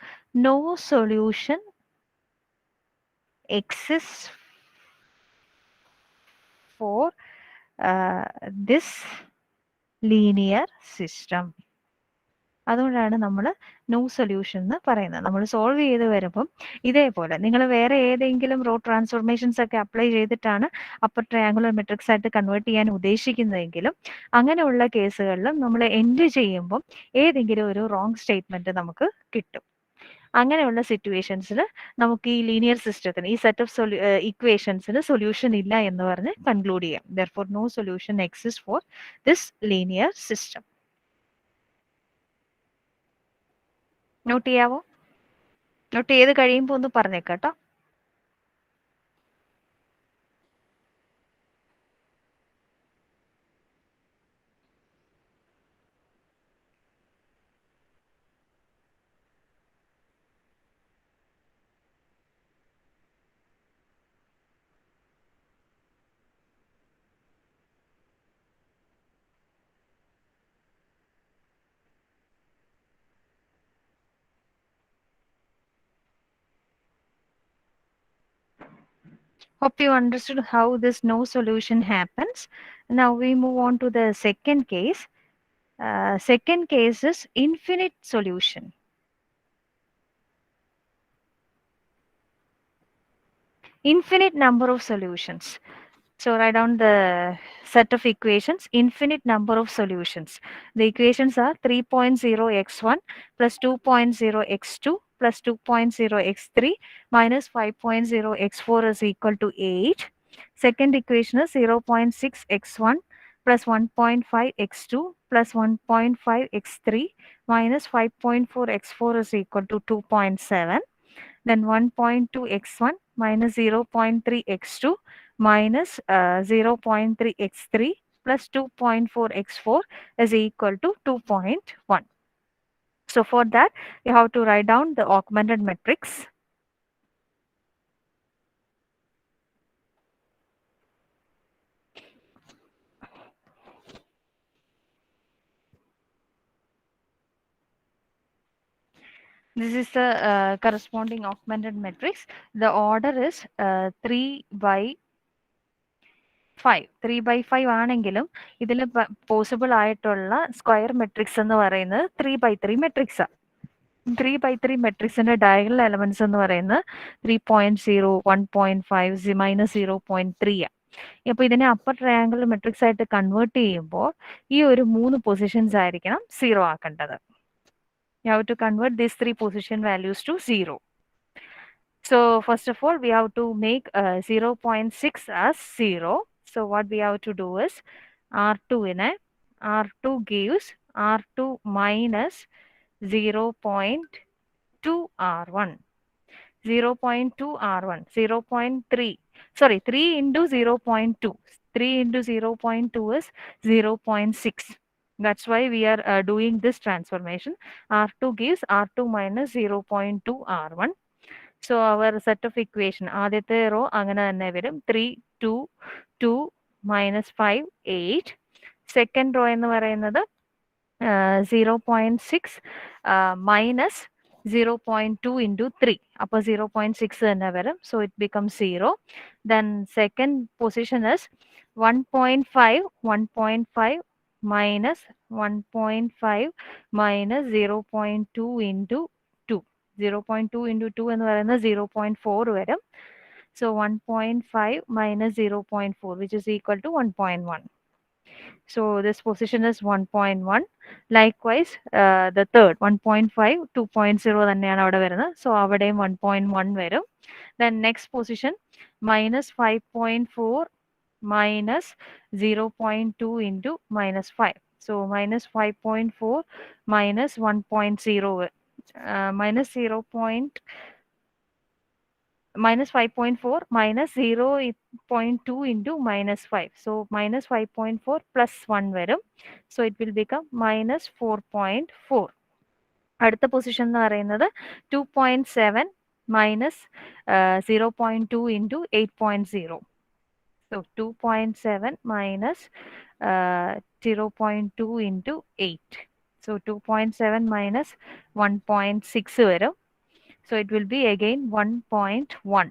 no solution exist for this linear system. അതുകൊണ്ടാണ് നമ്മൾ നോ സൊല്യൂഷൻ എന്ന് പറയുന്നത്. നമ്മൾ സോൾവ് ചെയ്ത് വരുമ്പം ഇതേപോലെ നിങ്ങൾ വേറെ ഏതെങ്കിലും റോ ട്രാൻസ്ഫോർമേഷൻസ് ഒക്കെ അപ്ലൈ ചെയ്തിട്ടാണ് അപ്പർ ട്രയാങ്കുലർ മെട്രിക്സ് ആയിട്ട് കൺവേർട്ട് ചെയ്യാൻ ഉദ്ദേശിക്കുന്നതെങ്കിലും അങ്ങനെയുള്ള കേസുകളിലും നമ്മൾ എൻഡ് ചെയ്യുമ്പം ഏതെങ്കിലും ഒരു റോങ് സ്റ്റേറ്റ്മെന്റ് നമുക്ക് കിട്ടും. അങ്ങനെയുള്ള സിറ്റുവേഷൻസിൽ നമുക്ക് ഈ ലീനിയർ സിസ്റ്റത്തിന് ഈ സെറ്റ് ഓഫ് ഇക്വേഷൻസിന് സൊല്യൂഷൻ ഇല്ല എന്ന് പറഞ്ഞ് കൺക്ലൂഡ് ചെയ്യാം. Therefore no solution exist for this linear system. Note ചെയ്യാവോ? നോട്ട് ചെയ്ത് കഴിയുമ്പോൾ ഒന്ന് പറഞ്ഞേക്കാട്ടോ. Hope you understood how this no solution happens. Now we move on to the second case. Second case is infinite solution. Infinite number of solutions. So write down the set of equations, infinite number of solutions. The equations are 3.0 x1 plus 2.0 x2 plus 2.0 x3 minus 5.0 x4 is equal to 8. Second equation is 0.6 x1 plus 1.5 x2 plus 1.5 x3 minus 5.4 x4 is equal to 2.7. Then 1.2 x1 minus 0.3 x2 minus 0.3 x3 plus 2.4 x4 is equal to 2.1. So for that, you have to write down the augmented matrix. This is the corresponding augmented matrix. The order is 3 by 5. 3 by 5 ആണെങ്കിലും ഇതിൽ പോസിബിൾ ആയിട്ടുള്ള സ്ക്വയർ മെട്രിക്സ് എന്ന് പറയുന്നത് 3 by 3 മെട്രിക്സ് ആണ്. 3 by 3 മെട്രിക്സിന്റെ ഡയഗണൽ എലമെന്റ്സ് എന്ന് പറയുന്നത് 3.0, 1.5, മൈനസ് 0.3 ആണ്. അപ്പോൾ ഇതിനെ അപ്പർ ട്രയാങ്കിൾ മെട്രിക്സ് ആയിട്ട് കൺവേർട്ട് ചെയ്യുമ്പോൾ ഈ ഒരു 3 പൊസിഷൻസ് ആയിരിക്കണം 0 ആക്കേണ്ടത്. You have to convert these 3 position values to 0. So first of all, we have to make 0.6 as 0. So what we have to do is R2 in a R2 gives R2 minus 0.2 R1. 0.2 R1, 0.3, sorry, 3 into 0.2. 3 into 0.2 is 0.6. That's why we are doing this transformation. R2 gives R2 minus 0.2 R1. So our set of equation, ആദ്യത്തെ റോ അങ്ങനെ തന്നെ വരും. 3, 2, 2, minus 5, 8. സെക്കൻഡ് റോ എന്ന് പറയുന്നത് 0.6 minus 0.2 into 3. അപ്പോൾ 0.6 തന്നെ വരും. So it becomes 0. Then second position is 1.5, 1.5 minus 1.5 minus 0.2 into 2. 0.2 into 2 എന്ന് പറയുന്നത് 0.4 വരും. So 1.5 minus 0.4 which is equal to 1.1. So this position is 1.1. Likewise, the third 1.5, 2.0 തന്നെയാണ് അവിടെ വരുന്നത്. So അവിടെയും 1.1 വരും. Then next position minus 5.4 minus 0.2 into minus 5. So minus 5.4 minus 1.0 minus 0. Minus 5.4 minus 0.2 into minus 5. So minus 5.4 plus 1 വരും. So it will become minus 4.4. അടുത്ത പൊസിഷൻ എന്ന് പറയുന്നത് 2.7 minus 0.2 into 8.0. So 2.7 minus 0.2 into 8. So 2.7 minus 1.6 വരും. So it will be again 1.1.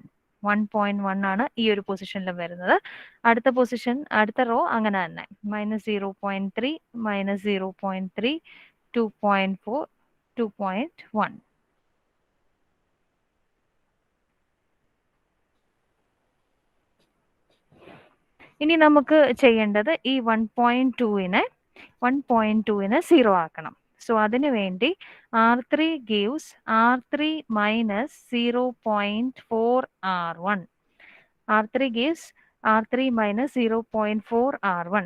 1.1 ആണ് ഈ ഒരു പൊസിഷനിൽ വരുന്നത്. അടുത്ത പൊസിഷൻ അടുത്ത റോ അങ്ങനെ തന്നെ മൈനസ് 0.3 മൈനസ് 0.3 2.4 2.1. ഇനി നമുക്ക് ചെയ്യേണ്ടത് ഈ 1.2നെ 0 ആക്കണം. സോ അതിനു വേണ്ടി R3 gives R3 minus 0.4 R1. R3 gives R3 minus 0.4 R1.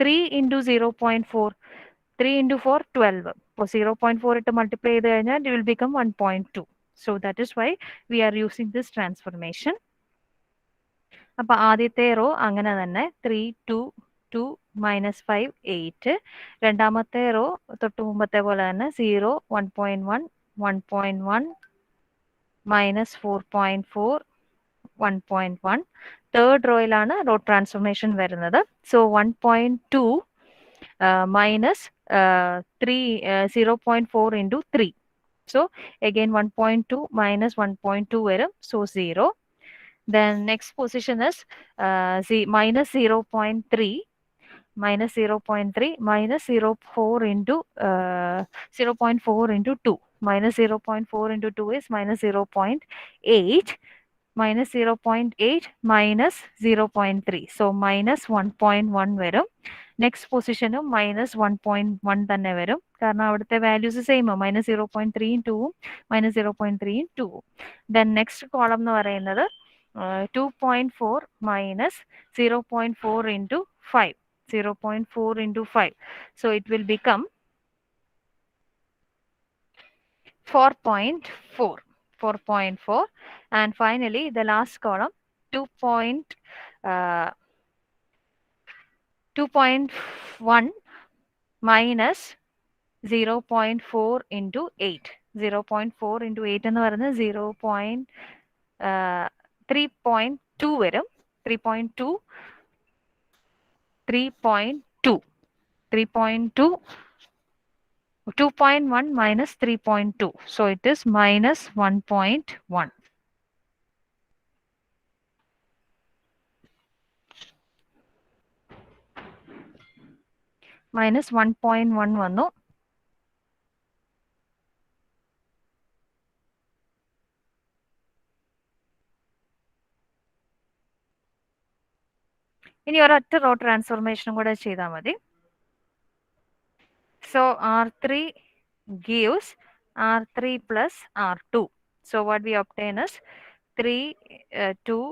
3 into 0.4. 3 into 4, 12. അപ്പോൾ 0.4 ഇട്ട് മൾട്ടിപ്ലൈ ചെയ്ത് കഴിഞ്ഞാൽ it will become 1.2. So that is why we are using this transformation. അപ്പോൾ ആദ്യത്തെ റോ അങ്ങനെ തന്നെ 3 2 2 മൈനസ് 5 8. രണ്ടാമത്തെ റോ തൊട്ട് മുമ്പത്തെ പോലെ തന്നെ 0 1.1 1.1 മൈനസ് 4.4 1.1. തേർഡ് റോയിലാണ് റോ ട്രാൻസ്ഫോർമേഷൻ വരുന്നത്. So 1.2 minus 0.4 into 3. So again 1.2 minus 1.2 വരും. So 0. Then next position is minus 0.3 minus 0.3 minus 0.4 into 0.4 into 2. Minus 0.4 into 2 is minus 0.8. Minus 0.8 minus 0.3. So minus 1.1 വരും. നെക്സ്റ്റ് പൊസിഷനും മൈനസ് 1.1 തന്നെ വരും. കാരണം അവിടുത്തെ വാല്യൂസ് സെയിം മൈനസ് 0.3യും 2ഉം മൈനസ് 0.3യും 2ഉം. ദെൻ നെക്സ്റ്റ് കോളം എന്ന് പറയുന്നത് 2.4 minus 0.4 into 5. 0.4 into 5. So it will become 4.4. 4.4. And finally the last column 2.1 minus 0.4 into 8. 0.4 into 8 എന്ന് പറയുന്നത് 3.2 വരും. 3.2 3.2 3.2 2.1 minus 3.2. So it is minus 1.1. Minus 1.1 വന്നു. ഇനി ഒരൊറ്റ റോ ട്രാൻസ്ഫോർമേഷനും കൂടെ ചെയ്താൽ മതി. So R3 gives R3 plus R2. So what we obtain is 3 2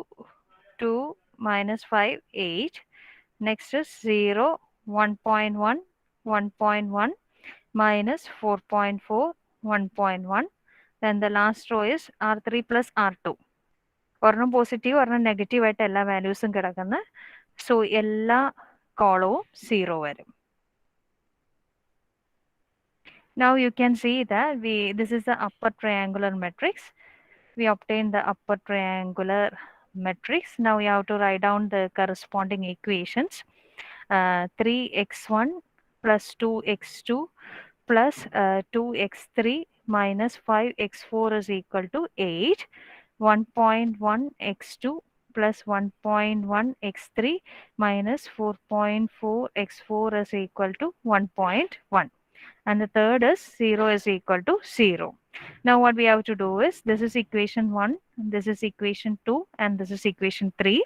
2 minus 5 8. Next is 0 1.1 1.1 minus 4.4 1.1. Then the last row is R3 plus R2. ഒരെണ്ണം പോസിറ്റീവ് ഒരെണ്ണം നെഗറ്റീവ് ആയിട്ട് എല്ലാ വാല്യൂസും കിടക്കുന്നത്. സോ എല്ലാ കോളവും 0 വരും. Now you can see that this is the upper triangular matrix. We obtained the upper triangular matrix. Now you have to write down the corresponding equations. 3x1 plus 2x2 plus 2x3 minus 5x4 is equal to 8. 1.1 x2 plus 1.1 x3 minus 4.4 x4 is equal to 1.1. And the third is 0 is equal to 0. Now what we have to do is, this is equation 1, this is equation 2, and this is equation 3.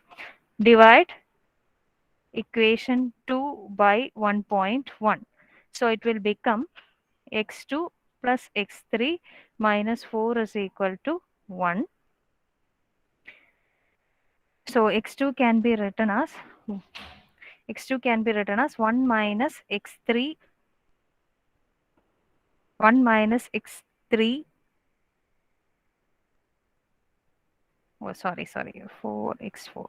Divide equation 2 by 1.1. So it will become x2 plus x3 minus 4 is equal to 1. So x2 can be written as 1 minus x3 1 minus x3 4x4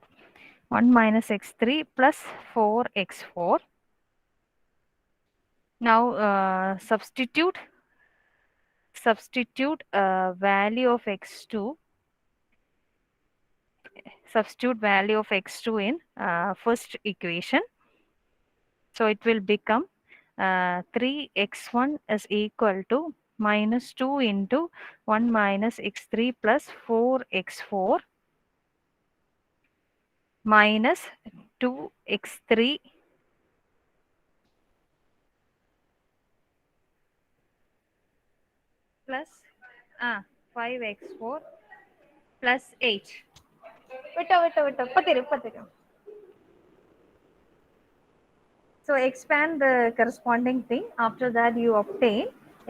1 minus x3 plus 4x4. Now substitute value of x2 in first equation. So it will become 3x1 is equal to minus 2 into 1 minus x3 plus 4x4 minus 2x3 plus 5x4 plus 8. വിട്ടോ. So expand the corresponding thing. After that you obtain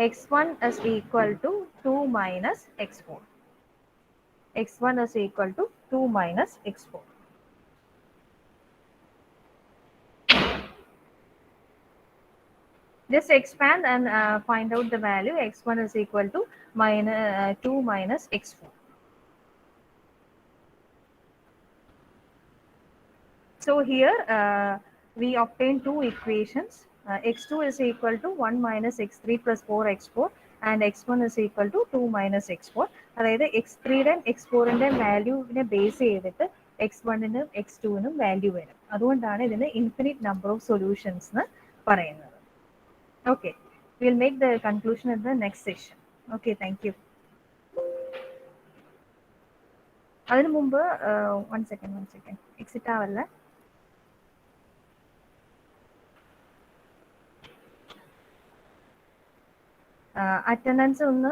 x1 is equal to 2 minus x4. x1 is equal to 2 minus x4. Just expand and find out the value. X1 is equal to 2 minus x4. So here we obtain two equations. X2 is equal to 1 minus x3 plus 4x4 and x1 is equal to 2 minus x4. അതായത് x3യുടെയും x4ൻ്റെയും വാല്യൂവിനെ ബേസ് ചെയ്തിട്ട് x1നും x2നും വാല്യൂ വരും. അതുകൊണ്ടാണ് ഇതിന് ഇൻഫിനിറ്റ് നമ്പർ ഓഫ് സൊല്യൂഷൻസ് എന്ന് പറയുന്നത്. Okay, we'll make the conclusion in the next session. Okay, thank you. അതിനു മുമ്പ് one second എക്സിറ്റ് ആവല്ല. അറ്റൻഡൻസ് ഒന്ന്